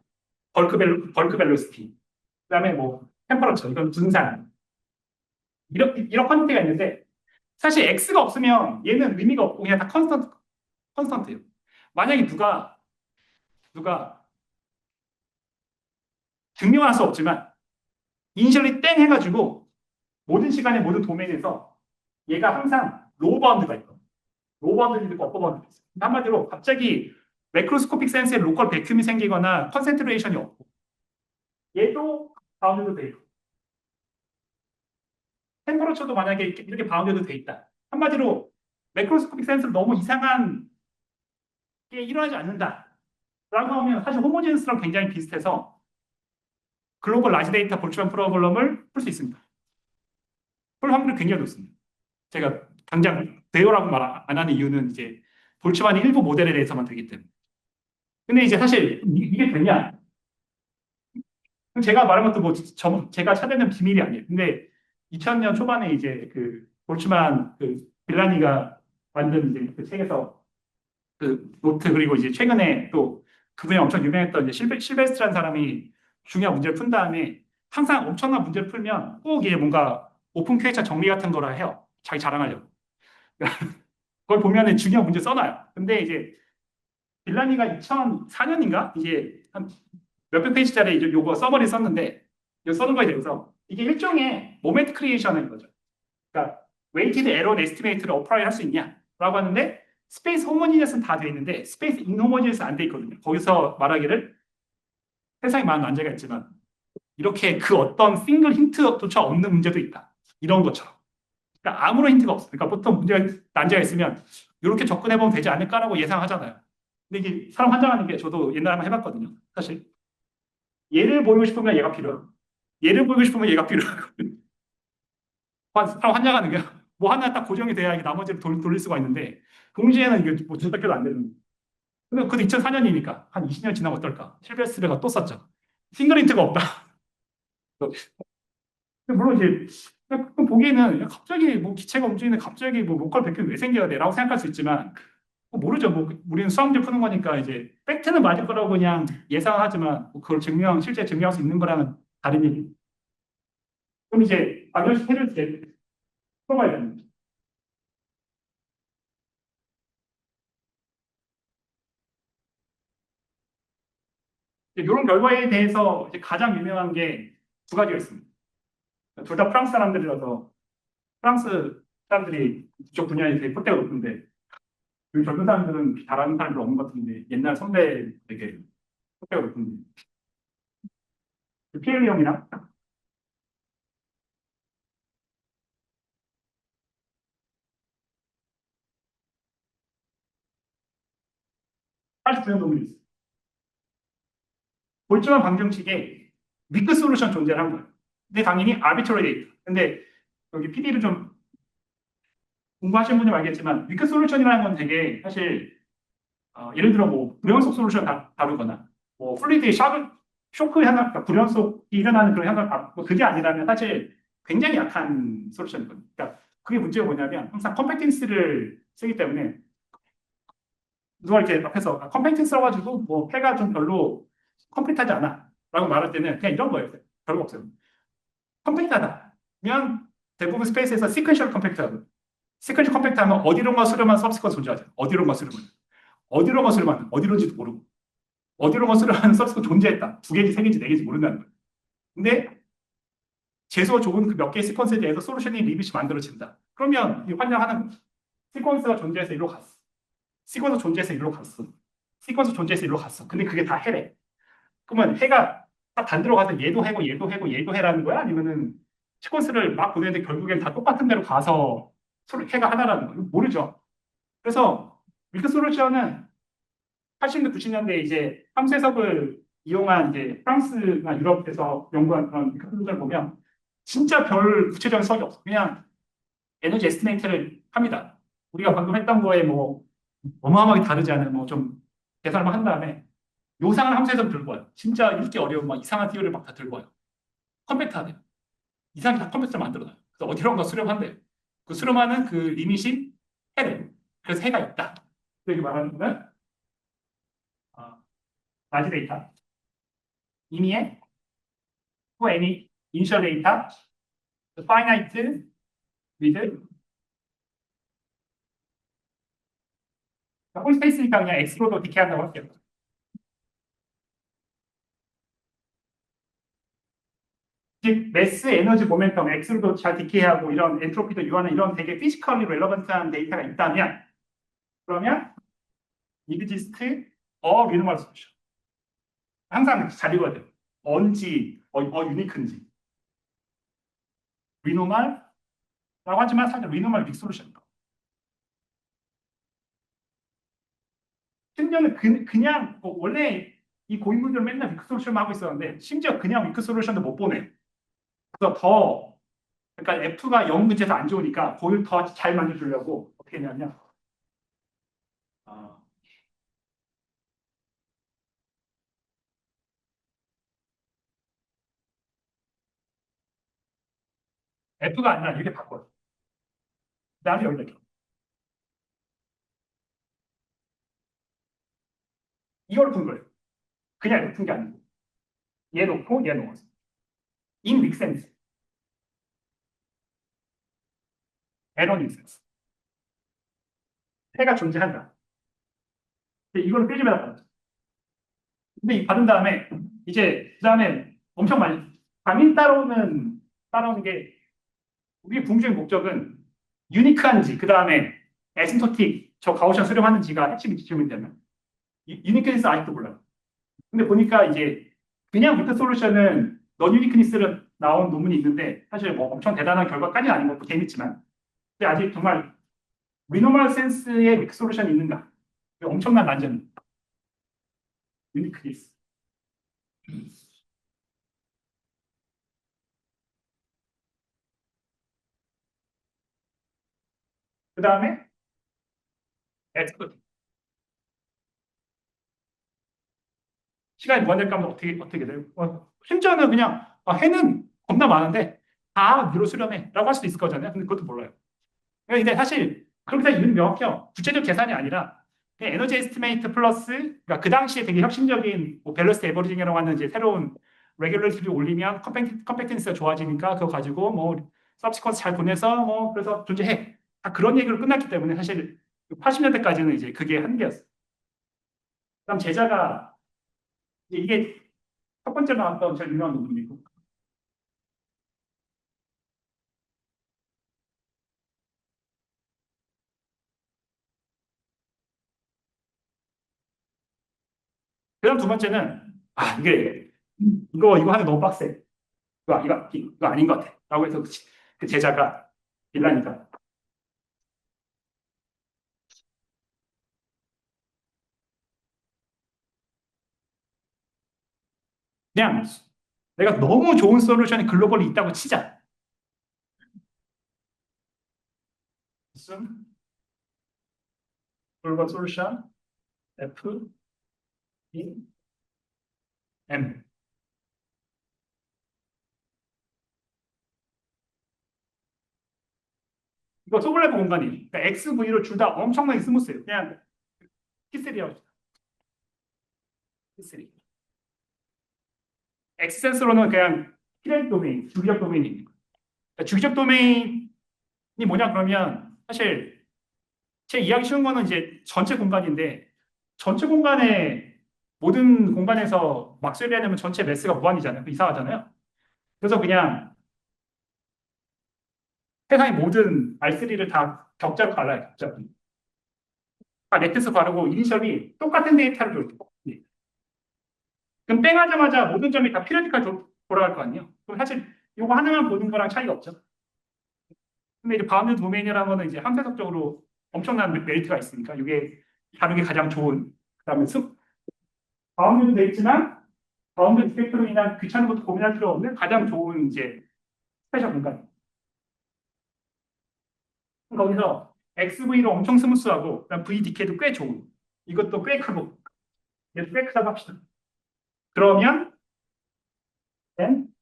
벌크 밸런시티. 그 다음에 템퍼러처 이건 분산. 이런 퀄리티가 있는데 사실 X가 없으면 얘는 의미가 없고 그냥 다 컨스턴트예요. 만약에 누가 증명할 수 없지만 이니셜리 땡 해가지고 모든 시간에 모든 도메인에서 얘가 항상 로우 바운드가 있고 로우 바운드도 있고 어퍼 바운드도 있어요. 한마디로 갑자기 매크로스코픽 센스에 로컬 베큐움이 생기거나 컨센트레이션이 없고 얘도 바운드도 돼 있고 템퍼러처도 만약에 이렇게 바운드도 돼 있다. 한마디로 매크로스코픽 센스로 너무 이상한 게 일어나지 않는다. 라고 하면 사실 호모지니스랑 굉장히 비슷해서 글로벌 라지 데이터 볼츠만 프로블럼을 풀 수 있습니다. 풀 확률이 굉장히 높습니다. 제가 당장 돼요라고 말 안 하는 이유는 이제 볼츠만이 일부 모델에 대해서만 되기 때문에. 근데 이제 사실 이게 되냐? 제가 말한 것도 뭐 제가 찾아낸 비밀이 아니에요. 근데 2000년 초반에 이제 그 볼츠만 그 빌라니가 만든 이제 그 책에서 그 노트 그리고 이제 최근에 또 그분이 엄청 유명했던 이제 실베스트라는 사람이 중요한 문제를 푼 다음에 항상 엄청난 문제를 풀면 꼭 이게 뭔가 오픈 퀘이처 정리 같은 거라 해요. 자기 자랑하려고. 그걸 보면은 중요한 문제 써놔요. 근데 이제 빌라니가 2004년인가 이제 한 몇백 페이지짜리 이제 요거 서머리 썼는데 이거 써는 거에 대해서 이게 일종의 모멘트 크리에이션인 거죠. 그러니까 웨이티드 에러 에스티메이트를 어플라이 할 수 있냐라고 하는데 스페이스 호모지니어스는 다 돼 있는데 스페이스 인호모지니어스 안 돼 있거든요. 거기서 말하기를 세상에 많은 난제가 있지만 이렇게 그 어떤 싱글 힌트조차 없는 문제도 있다. 이런 것처럼. 그러니까 아무런 힌트가 없어. 그러니까 보통 문제가 난제가 있으면 이렇게 접근해보면 되지 않을까라고 예상하잖아요. 근데 이게 사람 환장하는 게 저도 옛날에 한번 해봤거든요. 사실 얘를 보이고 싶으면 얘가 필요하고 얘를 보이고 싶으면 얘가 필요하고 사람 환장하는 게 뭐 하나 딱 고정이 돼야 이게 나머지를 돌릴 수가 있는데 동시에는 이게 뭐 두 바퀴도 안 되는 거예요. 근데 그도 2004년이니까 한 20년 지나면 어떨까? 실베스트레가 또 썼죠. 싱글 힌트가 없다. 물론 이제 보기에는 갑자기 뭐 기체가 움직이는 갑자기 뭐 로컬 백큐um 왜 생겨야 돼라고 생각할 수 있지만 뭐 모르죠. 뭐 우리는 수학 문제 푸는 거니까 이제 팩트는 맞을 거라고 그냥 예상하지만 뭐 그걸 실제 증명할 수 있는 거랑은 다른 얘기. 그럼 이제 방정식 해를 이제 풀어봐야 됩니다. 이런 결과에 대해서 이제 가장 유명한 게 두 가지가 있습니다. 둘 다 프랑스 사람들이라서 프랑스 사람들이 이쪽 분야에 되게 콧대가 높은데 요즘 젊은 사람들은 잘하는 사람들 없는 것 같은데 옛날 선배 되게 콧대가 높은데 피엘리 형이랑 80년 동안 있어요. 볼츠만 방정식에 위크 솔루션 존재를 한 거예요. 근데 당연히 아비트러리 데이터. 근데 여기 PD를 좀 공부하시는 분이 알겠지만 위크 솔루션이라는 건 되게 사실 예를 들어 뭐 불연속 솔루션 다루거나 뭐 플루이드의 쇼크 현상, 그러니까 불연속이 일어나는 그런 현상 뭐 그게 아니라면 사실 굉장히 약한 솔루션이거든요. 그러니까 그게 문제가 뭐냐면 항상 컴팩팅스를 쓰기 때문에 누가 이렇게 앞에서 컴팩팅 써가지고 뭐 패가 좀 별로 컴플릿하지 않아 라고 말할 때는 그냥 이런 거예요. 별거 없어요. 컴팩트하다면 대부분 스페이스에서 시퀀셜 컴팩트하고 시퀀셜 컴팩트하면 어디론가 수렴한 서브스권 존재하죠. 어디론가 수렴한 어디론가 수렴한 어디론지도 모르고 어디론가 수렴하는 서브스권 존재했다. 두 개인지 세 개인지 네 개인지 모른다는 거예요. 근데 재수 좋은 그 몇 개의 시퀀스에 대해서 솔루션이 리빗이 만들어진다. 그러면 이 환장하는 거죠. 시퀀스가 존재해서 이리로 갔어. 시퀀스 존재해서 이리로 갔어. 시퀀스 존재해서 이리로 갔어. 근데 그게 다 해래. 그러면 해가 딱 반대로 가서 얘도 해고 얘도 해고 얘도 해라는 거야? 아니면은 시퀀스를 막 보내는데 결국엔 다 똑같은 데로 가서 해가 하나라는 거야? 모르죠. 그래서 위크 솔루션은 80년, 90년대 이제 함수 해석을 이용한 이제 프랑스나 유럽에서 연구한 그런 위크 솔루션을 보면 진짜 별 구체적인 수학이 없어. 그냥 에너지 에스티메이트를 합니다. 우리가 방금 했던 거에 뭐 어마어마하게 다르지 않은 뭐 좀 계산을 한 다음에 요상한 함수에서 들고 와요. 진짜 읽기 어려운 막 이상한 티오리를 막 다 들고 와요. 컴팩트 하네요. 이상하게 다 컴팩트를 만들어놔요. 그래서 어디론가 수렴한대요. 그 수렴하는 그 리밋이 해래. 그래서 해가 있다. 여기 말하는 거는 라지 데이터, 임의의 to any initial data, finite with 홀 스페이스니까 그냥 X로도 디케한다고 할게요. 즉 매스 에너지 모멘텀 X로도 잘 디케이하고 이런 엔트로피도 유하는 이런 되게 피지컬리 렐러번트한 데이터가 있다면 그러면 exist a minimal solution. 항상 잘 읽어야 돼요. 언지, 유니크인지. 리노말라고 하지만 사실 리노말 빅솔루션입니다. 심지어는 그냥 원래 이 고인물들은 맨날 위크솔루션만 하고 있었는데 심지어 그냥 위크솔루션도 못 보내. 그래서 더 그러니까 F가 0 근처에서 안 좋으니까 고를 더 잘 만들어주려고 어떻게 했냐면 F가 아니라 이렇게 바꿔요. 그다음에 여기다 이렇게. 이걸 푼 거예요. 그냥 이렇게 푼 게 아니고 얘 놓고 얘 놓았어. in make sense. error make sense. 해가 존재한다. 근데 이거를 빼주면 받았죠. 근데 이 받은 다음에 이제 그 다음에 엄청 많이 강인 따라오는 게 우리의 궁극적인 목적은 유니크한지 그 다음에 에신토틱 저 가우시안 수렴하는지가 핵심 질문이되면 유니크니스 아직도 몰라요. 근데 보니까 이제 그냥 위크 솔루션은 넌 유니크니스를 나온 논문이 있는데 사실 뭐 엄청 대단한 결과까지는 아닌 것도 재밌지만 근데 아직 정말 리노멀 센스의 위크 솔루션이 있는가 엄청난 난점 유니크니스. 그 다음에 엑스퍼트. 시간이 무한될 거면 어떻게 돼요? 심지어는 그냥 해는 겁나 많은데 다 니로 수렴해 라고 할 수도 있을 거잖아요. 근데 그것도 몰라요. 근데 사실 그렇게 다 이유는 명확해요. 구체적 계산이 아니라 그냥 에너지 에스티메이트 플러스 그러니까 그 당시에 되게 혁신적인 뭐 밸런스 에버리징이라고 하는 이제 새로운 레귤러티를 올리면 컴팩텐스가 좋아지니까 그거 가지고 뭐 서브시퀀스 잘 보내서 뭐 그래서 존재해. 다 그런 얘기로 끝났기 때문에 사실 80년대까지는 이제 그게 한계였어요. 그다음 제자가 이게 첫 번째 나왔던 제일 유명한 논문이고 그다음 두 번째는 이게 이거 하기 너무 빡세. 이거 아닌 것 같아. 라고 해서 그 제자가 빌라니까 그냥 내가 너무 좋은 솔루션이 글로벌리 있다고 치자. 무슨 글로벌 솔루션 F in M. 이거 소블레브 공간이 그러니까 X, V로 둘 다 엄청나게 스무스해요. 그냥 T3라고 T3. X 센서로는 그냥 필연 도메인, 주기적 도메인입니다. 그러니까 주기적 도메인이 뭐냐 그러면 사실 제 이해하기 쉬운 거는 이제 전체 공간인데 전체 공간에 모든 공간에서 막스웰이 하려면 전체 매스가 무한이잖아요. 이상하잖아요. 그래서 그냥 세상의 모든 R3를 다 격자로 갈라요. 격자로. 다 매트리스 바르고 이니셜이 똑같은 데이터를 줘요. 네. 그럼 뺑 하자마자 모든 점이 다 피리어디컬 돌아갈 거 아니에요. 그럼 사실 이거 하나만 보는 거랑 차이가 없죠. 근데 이제 바운드 도메인이라는 거는 이제 함세적적으로 엄청난 메리트가 있으니까 이게 다루기 가장 좋은 그다음에 바운드도 돼 있지만 바운드 디펙트로 인한 귀찮은 것도 고민할 필요 없는 가장 좋은 이제 스페셜 공간. 거기서 XV로 엄청 스무스하고 그다음 VDK도 꽤 좋은 이것도 꽤 크고 얘도 꽤 크다고 합시다. 그러면 then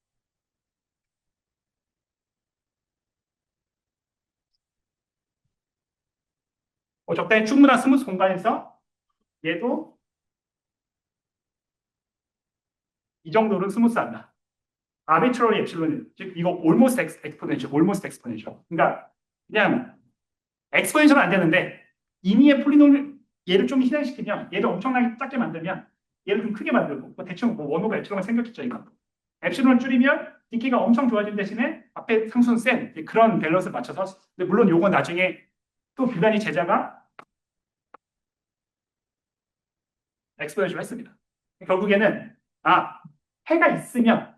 적당히 충분한 스무스 공간에서 얘도 이 정도는 스무스하다. arbitrary epsilon 즉 이거 almost exponential. 그러니까 그냥 엑스포넨셜은 안 되는데 임의의 폴리노밀 얘를 좀 희생시키면 얘를 엄청나게 작게 만들면 얘를 좀 크게 만들고 대충 뭐 원오버 엡실론을 생겼겠죠 이거. 엡실론을 줄이면 뒷기가 엄청 좋아진 대신에 앞에 상수는 센 그런 밸런스를 맞춰서 근데 물론 요건 나중에 또 빌라니 제자가 엑스플레이션을 했습니다. 결국에는 해가 있으면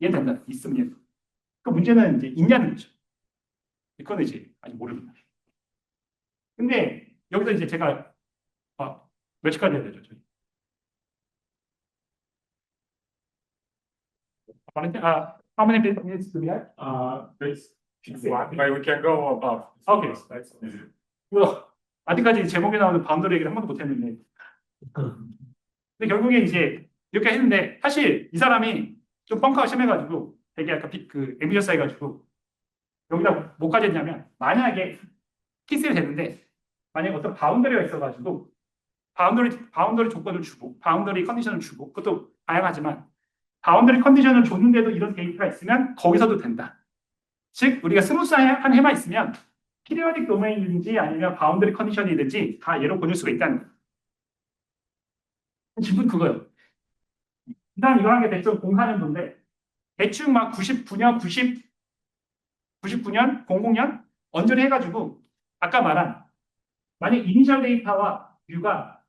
얘 된다. 있으면 그 문제는 이제 있냐는 거죠. 그거는 이제 아직 모릅니다. 근데 여기서 이제 제가 몇 시까지 해야 되죠? 저희? How many minutes do we have?
It's but we can go above.
Okay.
That's
아직까지 제목에 나오는 바운더리 얘기를 한 번도 못 했는데. 근데 결국에 이제 이렇게 했는데 사실 이 사람이 좀 뻥카가 심해가지고 되게 약간 그 앰비셔스 해가지고 여기다 뭐까지 했냐면 만약에 키스를 됐는데 만약에 어떤 바운더리가 있어가지고 바운더리 조건을 주고 바운더리 컨디션을 주고 그것도 다양하지만 바운더리 컨디션을 줬는데도 이런 데이터가 있으면 거기서도 된다. 즉 우리가 스무스한 해만 있으면 피리어딕 도메인이든지 아니면 바운더리 컨디션이든지 다 얘로 보낼 수가 있다는 거예요. 질문 그거예요. 일단 이거 한 게 대충 04년도인데 대충 막 99년, 00년 언저리 해가지고 아까 말한 만약 이니셜 데이터와 뷰가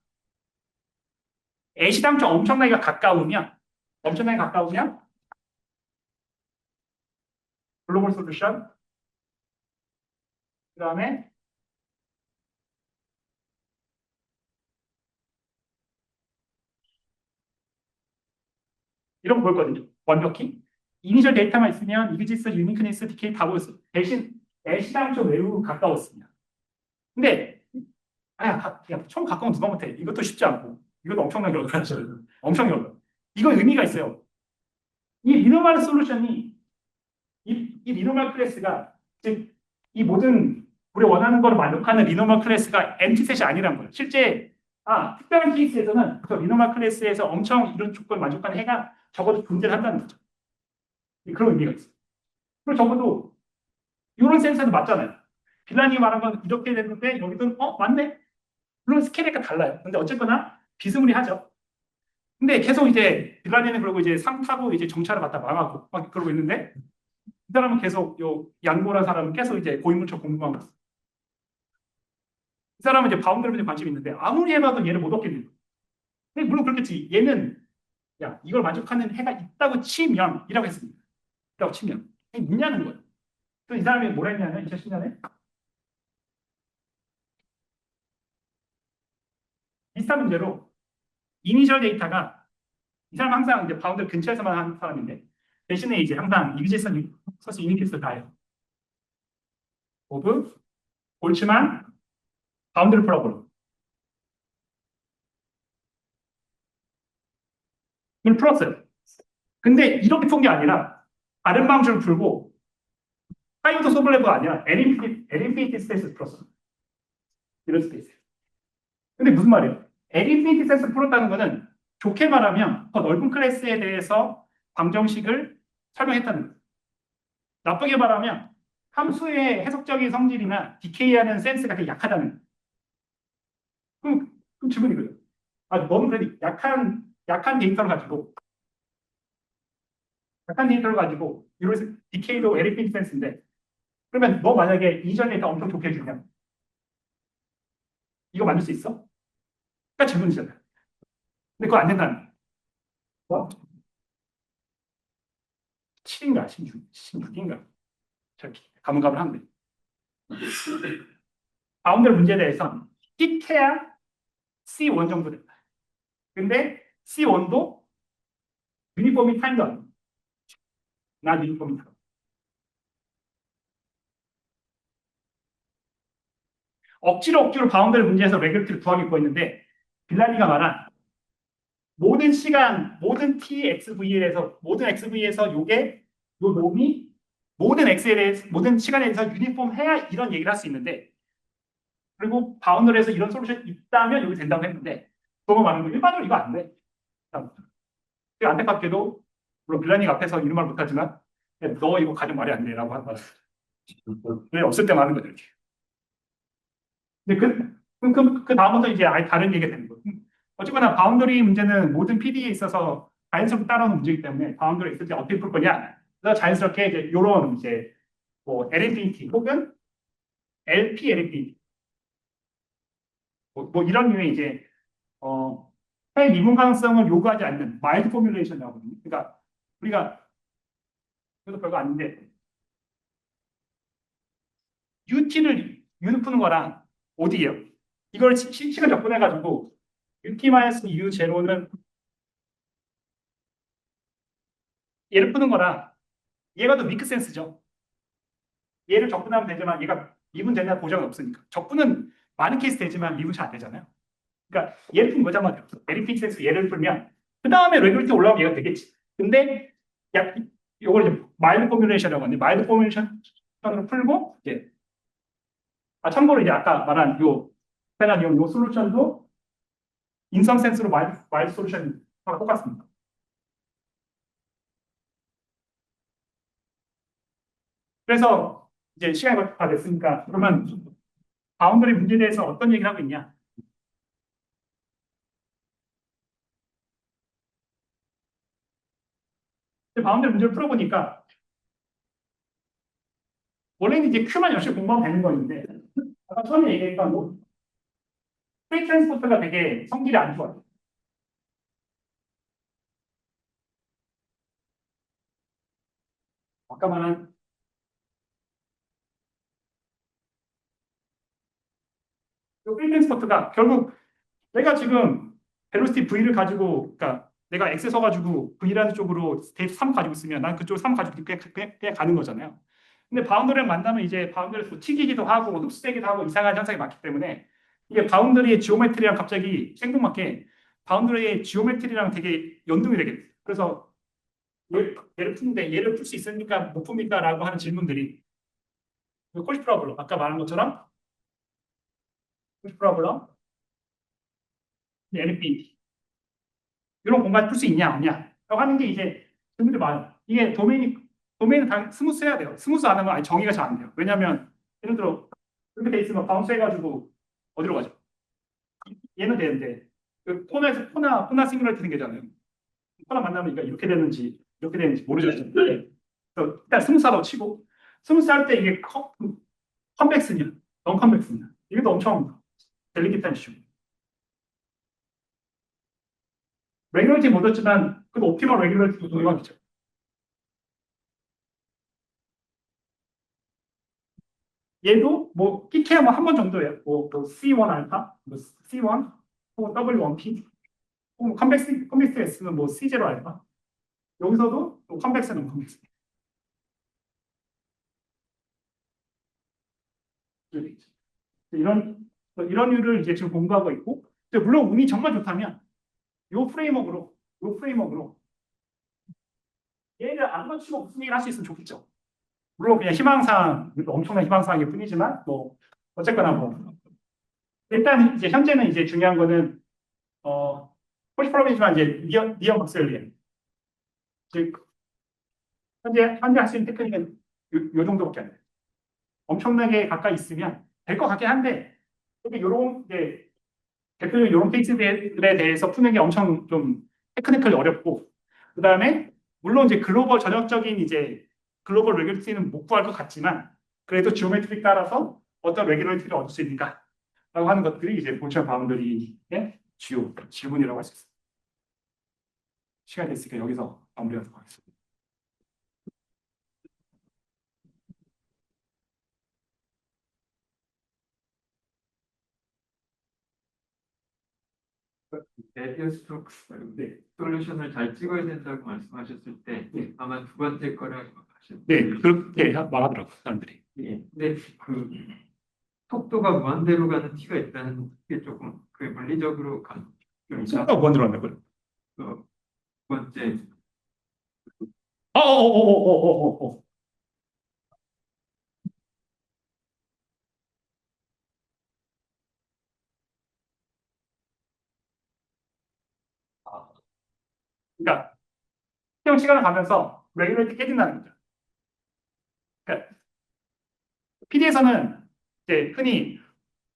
애시당초 엄청나게 가까우면 글로벌 솔루션 그 다음에 이런 거 보였거든요. 완벽히 이니셜 데이터만 있으면 이그지스, 유니크니스, 디케이 다 보였어요. 대신 애시당초 매우 가까웠습니다. 근데 처음 가까운 누가 못해. 이것도 쉽지 않고 이것도 엄청나게 어려워요. 엄청 어려워요. 이거 의미가 있어요. 이 리노말 솔루션이 이 리노말 클래스가 즉 이 모든 우리 원하는 걸 만족하는 리노말 클래스가 엔티셋이 아니란 거예요. 실제 특별한 케이스에서는 그 리노말 클래스에서 엄청 이런 조건을 만족하는 해가 적어도 존재를 한다는 거죠. 그런 의미가 있어요. 그리고 적어도 이런 센서도 맞잖아요. 빌라니 말한 건 이렇게 됐는데 여기는 맞네. 물론 스케일이 달라요. 근데 어쨌거나 비스무리하죠. 근데 계속 이제 빌라니는 그러고 이제 상 타고 이제 정찰을 갖다 망하고 막 그러고 있는데 이 사람은 계속 요 양고란 사람은 계속 이제 고인물처 공부하고 있어. 이 사람은 이제 바운더리에 관심이 있는데 아무리 해봐도 얘를 못 얻겠는 거예요. 근데 물론 그렇겠지. 얘는 이걸 만족하는 해가 있다고 치면 이라고 했습니다. 있다고 치면 있냐는 거예요. 그래서 이 사람이 뭐라 했냐면 2010년에 비슷한 문제로 이니셜 데이터가 이 사람 항상 이제 바운더리 근처에서만 하는 사람인데 대신에 이제 항상 이그제선 서스 유니티스를 다 해요. 오브 볼츠만 바운더리 프로블럼 이걸 풀었어요. 근데 이렇게 푼 게 아니라 다른 방식을 풀고 하이오드 소블레브가 아니라 엘인피니티 스페이스를 풀었어. 이런 스페이스. 근데 무슨 말이에요? 엘인피니티 스페이스를 풀었다는 거는 좋게 말하면 더 넓은 클래스에 대해서 방정식을 설명했다는 거예요. 나쁘게 말하면 함수의 해석적인 성질이나 디케이하는 센스가 되게 약하다는 거예요. 그럼 질문이 그래요. 너는 그래도 약한 데이터를 가지고 이런 디케이도 엘리핀 센스인데 그러면 너 만약에 이전 데이터 엄청 좋게 해주면 이거 만들 수 있어? 그러니까 질문이잖아요. 근데 그거 안 된다는 거예요. 7인가 16인가 저렇게 가물가물한데 바운더리 문제에 대해서 틱해야 C1 정도 된다. 근데 C1도 유니폼이 타임도 아니고 난 유니폼이 타임. 억지로 바운더리 문제에서 레귤티를 구하기 구했는데 빌라니가 말한 모든 시간, 모든 TXV에서 모든 XV에서 요 놈이 모든 X에 대해서 모든 시간에 대해서 유니폼 해야 이런 얘기를 할 수 있는데 그리고 바운더리에서 이런 솔루션이 있다면 여기 된다고 했는데 그거 말하는 거 일반적으로 이거 안 돼. 안타깝게도 물론 빌라니가 앞에서 이런 말 못하지만 너 이거 가정 말이 안 돼라고 하는 말. 왜 없을 때 많은 거죠 이렇게. 근데 그 다음부터 이제 아예 다른 얘기가 되는 거예요. 어쨌거나 바운더리 문제는 모든 PD에 있어서 자연스럽게 따라오는 문제이기 때문에 바운더리 있을 때 어떻게 풀 거냐. 그래서 자연스럽게 이제 요런 이제 뭐 LNPT 혹은 LPLNPT 뭐 이런 류의 이제 해 미분 가능성을 요구하지 않는 마일드 포뮬레이션이라고 하거든요. 그러니까 우리가 그래도 별거 아닌데 U는 푸는 거랑 OD예요. 이걸 시간 적분해가지고 UT-U0는 얘를 푸는 거라 얘가 더 위크센스죠. 얘를 적분하면 되지만 얘가 미분 되냐 보장은 없으니까. 적분은 많은 케이스 되지만 미분 잘 안 되잖아요. 그러니까 얘를 푸는 거잖아요. LPX에서 얘를 풀면 그 다음에 레귤리티 올라오면 얘가 되겠지. 근데 요걸 이제 마일드 포뮬레이션이라고 하는데 마일드 포뮬레이션으로 풀고 이제 참고로 이제 아까 말한 요 페나디움 요 솔루션도 인썸 센스로 마일드 솔루션하고 똑같습니다. 그래서 이제 시간이 다 됐으니까 그러면 바운더리 문제에 대해서 어떤 얘기를 하고 있냐? 바운더리 문제를 풀어보니까 원래는 이제 Q만 열심히 공부하면 되는 거였는데 아까 처음에 얘기했던 뭐 프리 트랜스포트가 되게 성질이 안 좋아요. 아까 말한 프리 트랜스포트가 결국 내가 지금 벨로시티 V를 가지고 그러니까 내가 X 써가지고 V라는 쪽으로 스테이트 3 가지고 있으면 난 그쪽 3 가지고 그냥 가는 거잖아요. 근데 바운더리를 만나면 이제 바운더리에서 튀기기도 하고 흡수되기도 하고 이상한 현상이 많기 때문에 이게 바운더리의 지오메트리랑 갑자기 생뚱맞게 바운더리의 지오메트리랑 되게 연동이 되게 그래서 얘를 푸는데 얘를 풀 수 있습니까? 못 풉니까? 라고 하는 질문들이 콜시 프로블럼 아까 말한 것처럼 콜시 프로블럼 NP 이런 공간 풀 수 있냐 없냐 라고 하는 게 이제 질문들이 많아요. 이게 도메인은 다 스무스해야 돼요. 스무스 안 하면 아예 정의가 잘 안 돼요. 왜냐하면 예를 들어 이렇게 돼 있으면 바운스 해가지고 어디로 가죠? 얘는 되는데 그 코너에서 코나 싱글러티 생기잖아요. 코나 만나면 이렇게 되는지 이렇게 되는지 모르죠. 그래서 일단 스무스하다고 치고 스무스 할 때 이게 컨벡스냐 넌 컨벡스냐 이것도 엄청 델리케이트한 이슈. 레귤러티 못 얻지만 그래도 옵티멀 레귤러티 동의하겠죠. 얘도 뭐 PK야 뭐한 번 정도예요. 뭐 C1 알파, 뭐 C1, 혹은 W1P, 혹은 컨벡스 S는 뭐 C0 알파. 여기서도 또 컨벡스 non 컨벡스. 이런 류를 이제 지금 공부하고 있고, 물론 운이 정말 좋다면 요 프레임워크로 얘를 안 거치고 무슨 얘기를 할 수 있으면 좋겠죠. 물론 그냥 희망사항, 엄청난 희망사항일 뿐이지만 뭐 어쨌거나 뭐 일단 이제 현재는 이제 중요한 거는 폴시프롬이지만 이제 니언 박셀리엠 즉 현재 할 수 있는 테크닉은 요 정도밖에 안 돼요. 엄청나게 가까이 있으면 될 것 같긴 한데 요런 이제 대표적인 이런 케이스들에 대해서 푸는 게 엄청 좀 테크니컬이 어렵고 그 다음에 물론 이제 글로벌 전역적인 이제 글로벌 레귤리티는 못 구할 것 같지만 그래도 지오메트리 따라서 어떤 레귤리티를 얻을 수 있는가라고 하는 것들이 이제 볼션 바운더리의 주요 질문이라고 할 수 있습니다. 시간이 됐으니까 여기서 마무리하도록 하겠습니다.
메비우스 스토크스
네.
솔루션을 잘 찍어야 된다고 말씀하셨을 때
네.
아마 두 번째 거라고 하셨죠.
네, 그렇게 말하더라고요, 사람들이.
예. 근데 그 속도가 무한대로 가는 티가 있다는 게 조금 그 물리적으로 좀
속도가 무한대로 한다고요?
두 번째
어어어어어어어. 그러니까 시험 시간을 가면서 레귤레이트 깨진다는 거죠. 그러니까 PD에서는 이제 흔히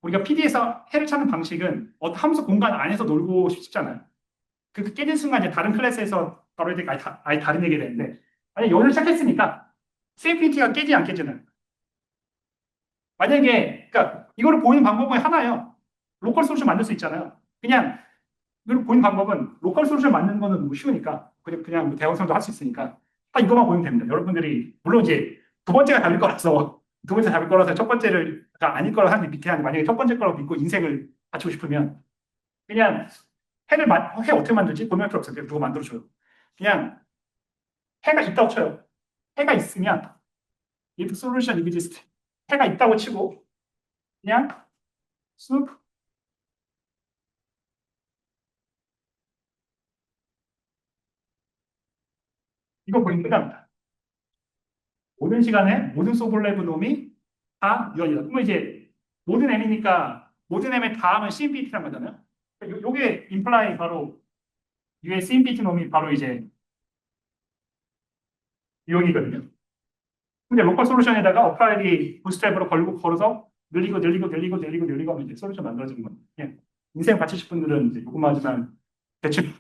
우리가 PD에서 해를 찾는 방식은 어떤 함수 공간 안에서 놀고 싶잖아요. 그 깨진 순간 이제 다른 클래스에서 바로 이제 아예 다른 얘기가 되는데, 만약에 여기서 시작했으니까 CFPT가 깨지 안 깨지는. 만약에, 그러니까 이거를 보이는 방법은 하나예요. 로컬 솔루션 만들 수 있잖아요. 그냥 이걸 보이는 방법은 로컬 솔루션 만드는 거는 너무 쉬우니까 그냥 뭐 대형성도 할 수 있으니까 딱 이것만 보면 됩니다. 여러분들이 물론 이제 두 번째가 답일 거라서 두 번째 답일 거라서 첫 번째가 아닐 거라 하는데 밑에 하는 만약에 첫 번째 거라고 믿고 인생을 바치고 싶으면 그냥 해 어떻게 만들지? 고민할 필요 없어요. 그냥 누가 만들어줘요. 그냥 해가 있다고 쳐요. 해가 있으면 if solution exists 해가 있다고 치고 그냥 쑥 이거 보이면 끝납니다. 모든 시간에 모든 소블레브 놈이 다 유언이다. 그러면 이제 모든 m이니까 모든 m의 다음은 CMPT란 거잖아요. 요게 임플라이 바로 유의 CMPT 놈이 바로 이제 유형이거든요. 근데 로컬 솔루션에다가 어플라이리 부스트랩으로 걸어서 늘리고 하면 이제 솔루션 만들어지는 겁니다. 그냥 인생 바치실 분들은 이제 요것만 하지만 대충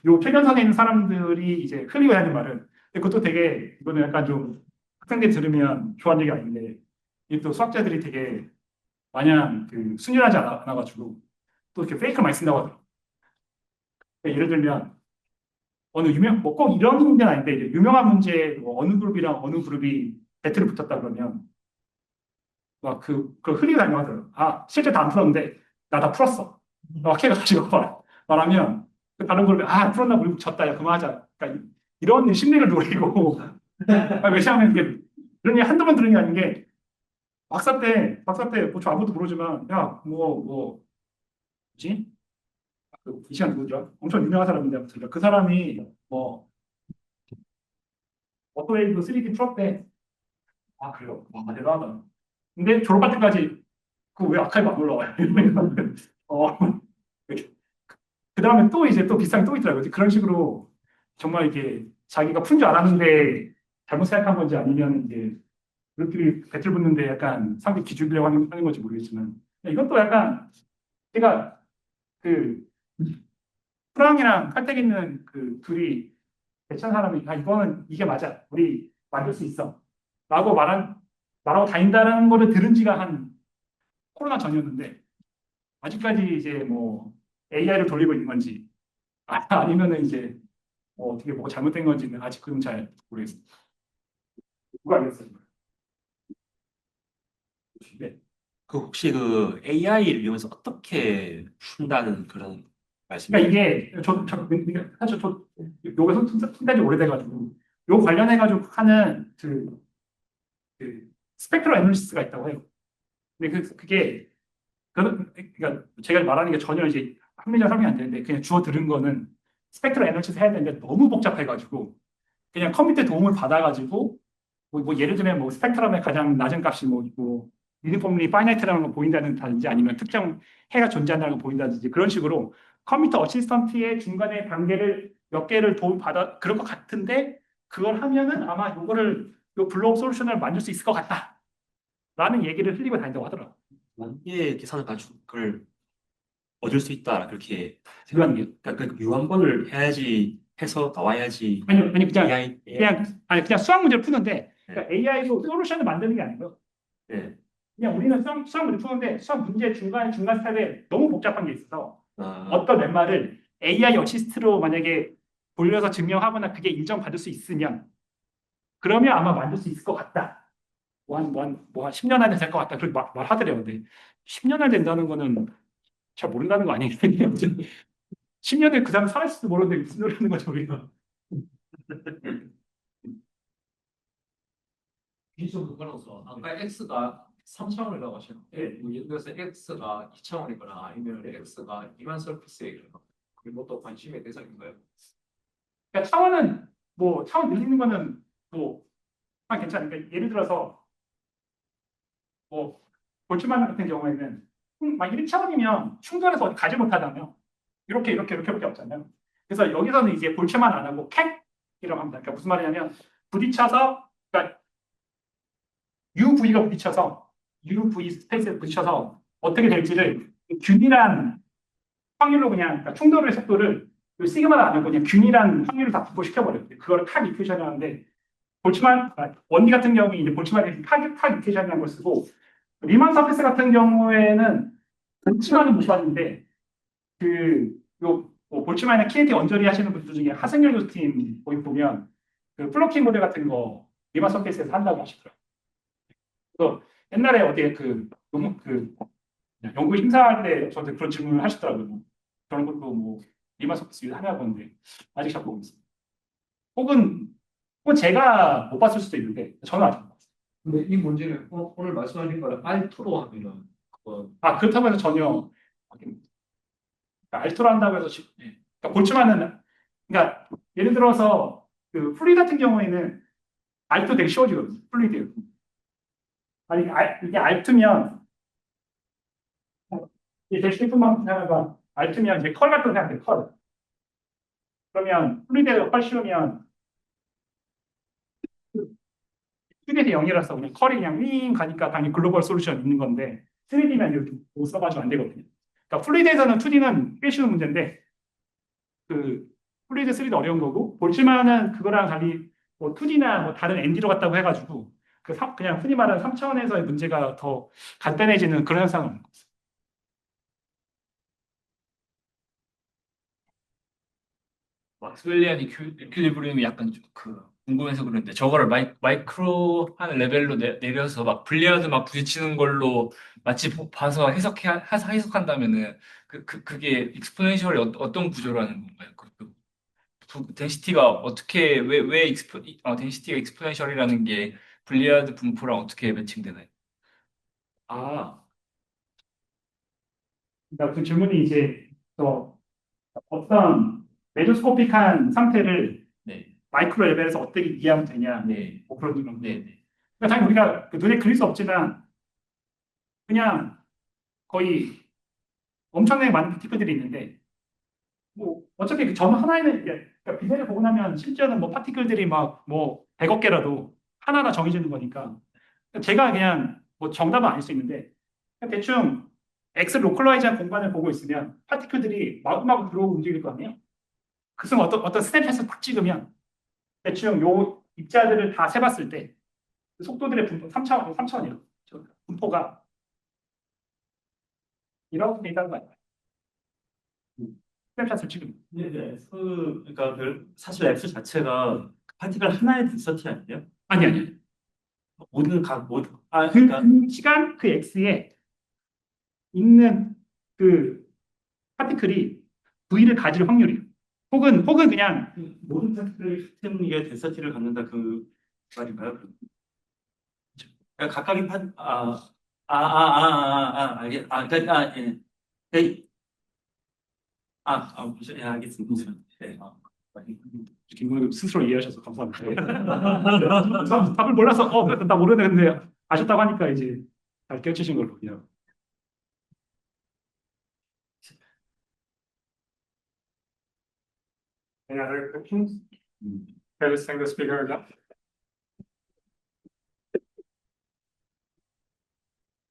요 최전선에 있는 사람들이 이제 흘리고 하는 말은 근데 그것도 되게 이거는 약간 좀 학생들이 들으면 좋아하는 얘기 아닌데 이게 또 수학자들이 되게 마냥 순진하지 않아가지고 또 이렇게 페이크를 많이 쓴다고 하더라고요. 그러니까 예를 들면 어느 뭐 꼭 이런 문제는 아닌데 이제 유명한 문제 뭐 어느 그룹이랑 어느 그룹이 배틀을 붙었다 그러면 막 그 흘리고 다니고 하더라고요. 아 실제 다 안 풀었는데 나 다 풀었어. 막 해가지고 말하면 그 다른 그룹이 아 풀었나 우리 졌다 야 그만하자. 그러니까 이런 심리를 노리고 왜냐하면 이게 그런 얘기 한두 번 들은 게 아닌 게 박사 때뭐저 아무도 모르지만 야 뭐지 이 시간 누구죠? 엄청 유명한 사람인데 아무튼 그 사람이 뭐 오토웨이브 3D 풀었대. 아 그래요? 와 대단하다. 근데 졸업할 때까지 그 왜 아카이브 안 올라와요? 어, 그 다음에 또 이제 또 비슷한 게 또 있더라고요. 그런 식으로 정말 이게 자기가 푼 줄 알았는데 잘못 생각한 건지 아니면 이제 그들끼리 배틀 붙는데 약간 상대 기죽이려고 하는 건지 모르겠지만 이것도 약간 제가 그 프랑이랑 칼텍 있는 그 둘이 대찬 사람이 아 이거는 이게 맞아 우리 만들 수 있어 라고 말하고 다닌다는 거를 들은 지가 한 코로나 전이었는데 아직까지 이제 뭐 AI를 돌리고 있는 건지 아니면은 이제 뭐 어떻게 뭐가 잘못된 건지는 아직 그건 잘 모르겠습니다. 누가 알겠어요? 네.
그 혹시 그 AI를 이용해서 어떻게 푼다는 그런
그러니까
말씀이에요?
이게 사실 저 요게 손댄 지 오래돼가지고 요 관련해가지고 하는 그 스펙트럴 애널리시스가 있다고 해요. 근데 그게 그러니까 제가 말하는 게 전혀 이제 합리적 설명이 안 되는데 그냥 주워 들은 거는 스펙트럴 애널리시스 해야 되는데 너무 복잡해가지고 그냥 컴퓨터 도움을 받아가지고 뭐 예를 들면 뭐 스펙트럼의 가장 낮은 값이 뭐 유니폼리 파이나이트라는 거 보인다든지 아니면 특정 해가 존재한다는 거 보인다든지 그런 식으로 컴퓨터 어시스턴트의 중간에 단계를 몇 개를 도움 받아 그럴 것 같은데 그걸 하면은 아마 요 블록 솔루션을 만들 수 있을 것 같다라는 얘기를 흘리고 다닌다고 하더라고요.
만개의 계산을 가지고 그걸 얻을 수 있다 그렇게
그런 게
그러니까 그 유한번을 해야지 해서 나와야지
아니 그냥
AI
그냥 수학 문제를 푸는데
네.
그러니까 AI로 솔루션을 만드는 게 아니고요.
네.
그냥 우리는 수학 문제 푸는데 수학 문제 중간 스텝에 너무 복잡한 게 있어서
아,
어떤 lem마를 AI 어시스트로 만약에 돌려서 증명하거나 그게 인정받을 수 있으면 그러면 아마 만들 수 있을 것 같다. 한 10년 안에 될 것 같다. 그렇게 말하더래요. 근데 10년 안에 된다는 거는 잘 모른다는 거 아니에요? 10년에 그 사람 살았을지도 모르는데 무슨 소리 하는 거죠, 우리가.
기존 그거로서 아까 x가 3차원이라고 하셨는데 뭐 예를 들어서 x가 2차원이거나 아니면 x가 이만 서피스이거나 그리고 또 관심의 대상인가요?
그러니까 차원 늘리는 거는 괜찮으니까 예를 들어서 뭐 볼츠만 같은 경우에는 막 1차원이면 충돌해서 어디 가지 못하잖아요. 이렇게밖에 없잖아요. 그래서 여기서는 이제 볼츠만 안 하고 캣이라고 합니다. 그러니까 무슨 말이냐면 부딪혀서 그러니까 UV가 부딪혀서 UV 스페이스에 부딪혀서 어떻게 될지를 균일한 확률로 그냥 그러니까 충돌의 속도를 그 시그마를 안 하고 그냥 균이란 확률을 다 분포시켜버려요. 그거를 칵 이퀘이션을 하는데 볼츠만 원리 같은 경우에 이제 볼츠만이 칵 이퀘이션이라는 걸 쓰고 리만 서페스 같은 경우에는 볼츠만은 못 봤는데 뭐 볼츠만이나 키네틱 언저리 하시는 분들 중에 하승열 교수팀 거기 보면 그 플로킹 모델 같은 거 리만 서페스에서 한다고 하시더라고요. 그래서 옛날에 어디에 연구 심사할 때 저한테 그런 질문을 하시더라고요. 뭐 그런 것도 뭐 리만 서페스 하냐고 하는데 아직 잘 모르겠습니다. 혹은 제가 못 봤을 수도 있는데 저는 아직 못 봤어요.
근데 이 문제는 오늘 말씀하신 거를 알토로 하면은 그거
그렇다고 해서 전혀 알토로 한다고 해서 그러니까 볼츠만은 그러니까 예를 들어서 그 플루이드 같은 경우에는 알토 되게 쉬워지거든요. 플루이드 아니 이게 알트면 이게 제일 슬픈 만큼 생각해봐. 알트면 이제 컬 같은 거 생각해 컬. 그러면 플루이드가 훨 쉬우면 2D에서 0이라서 그냥 컬이 그냥 윙 가니까 당연히 글로벌 솔루션 있는 건데 3D면 이렇게 못 써가지고 안 되거든요. 그러니까 플루이드에서는 2D는 꽤 쉬운 문제인데 그 플루이드 3D 어려운 거고 볼츠만은 그거랑 달리 뭐 2D나 뭐 다른 ND로 갔다고 해가지고 그냥 흔히 말하는 3차원에서의 문제가 더 간단해지는 그런 현상은 없는 거죠.
막스웰리안 이퀄리브리움이 약간 좀그 궁금해서 그런데 저거를 마이크로 한 레벨로 내려서 막 불리하드 막 부딪히는 걸로 마치 봐서 해석한다면은 그게 익스포넨셜이 어떤 구조라는 건가요? 덴시티가 어떻게 덴시티가 익스포넨셜이라는 게 불리하드 분포랑 어떻게 매칭되나요?
아, 그러니까 그 질문이 이제 어떤 메조스코픽한 상태를
네,
마이크로 레벨에서 어떻게 이해하면 되냐,
네,
뭐 그런 거.
네, 네.
그러니까 당연히 우리가 눈에 그릴 수 없지만 그냥 거의 엄청나게 많은 파티클들이 있는데 뭐 어차피 그 점 하나에는 그러니까 비례를 보고 나면 실제는 뭐 파티클들이 막 뭐 100억 개라도 하나하나 정해지는 거니까 제가 그냥 뭐 정답은 아닐 수 있는데 그냥 대충 X 로컬라이즈한 공간을 보고 있으면 파티클들이 마구마구 들어오고 움직일 거 아니에요? 그 순간 어떤 스냅샷을 딱 찍으면 대충 요 입자들을 다 세봤을 때 속도들의 분포 3차원이에요. 분포가 이렇게 돼 있다는 거 아니에요? 스냅샷을 찍으면.
네. 그러니까 사실 F 자체가 파티클 하나의 덴서티 아니에요?
아니.
그러니까
그 시간 그 X에 있는 그 파티클이 V를 가질 확률이에요. 혹은 그냥
모든 파티클이 같은 게 덴서티를 갖는다 그 말인가요? 그러니까 각각의 예. 예. 무슨, 예, 알겠습니다. 무슨, 예.
김문우 스스로 이해하셔서 감사합니다. 답을 몰라서 나 모르는데 아셨다고 하니까 이제 잘 깨우치신 걸로 그냥. Any other questions? Have a single speaker.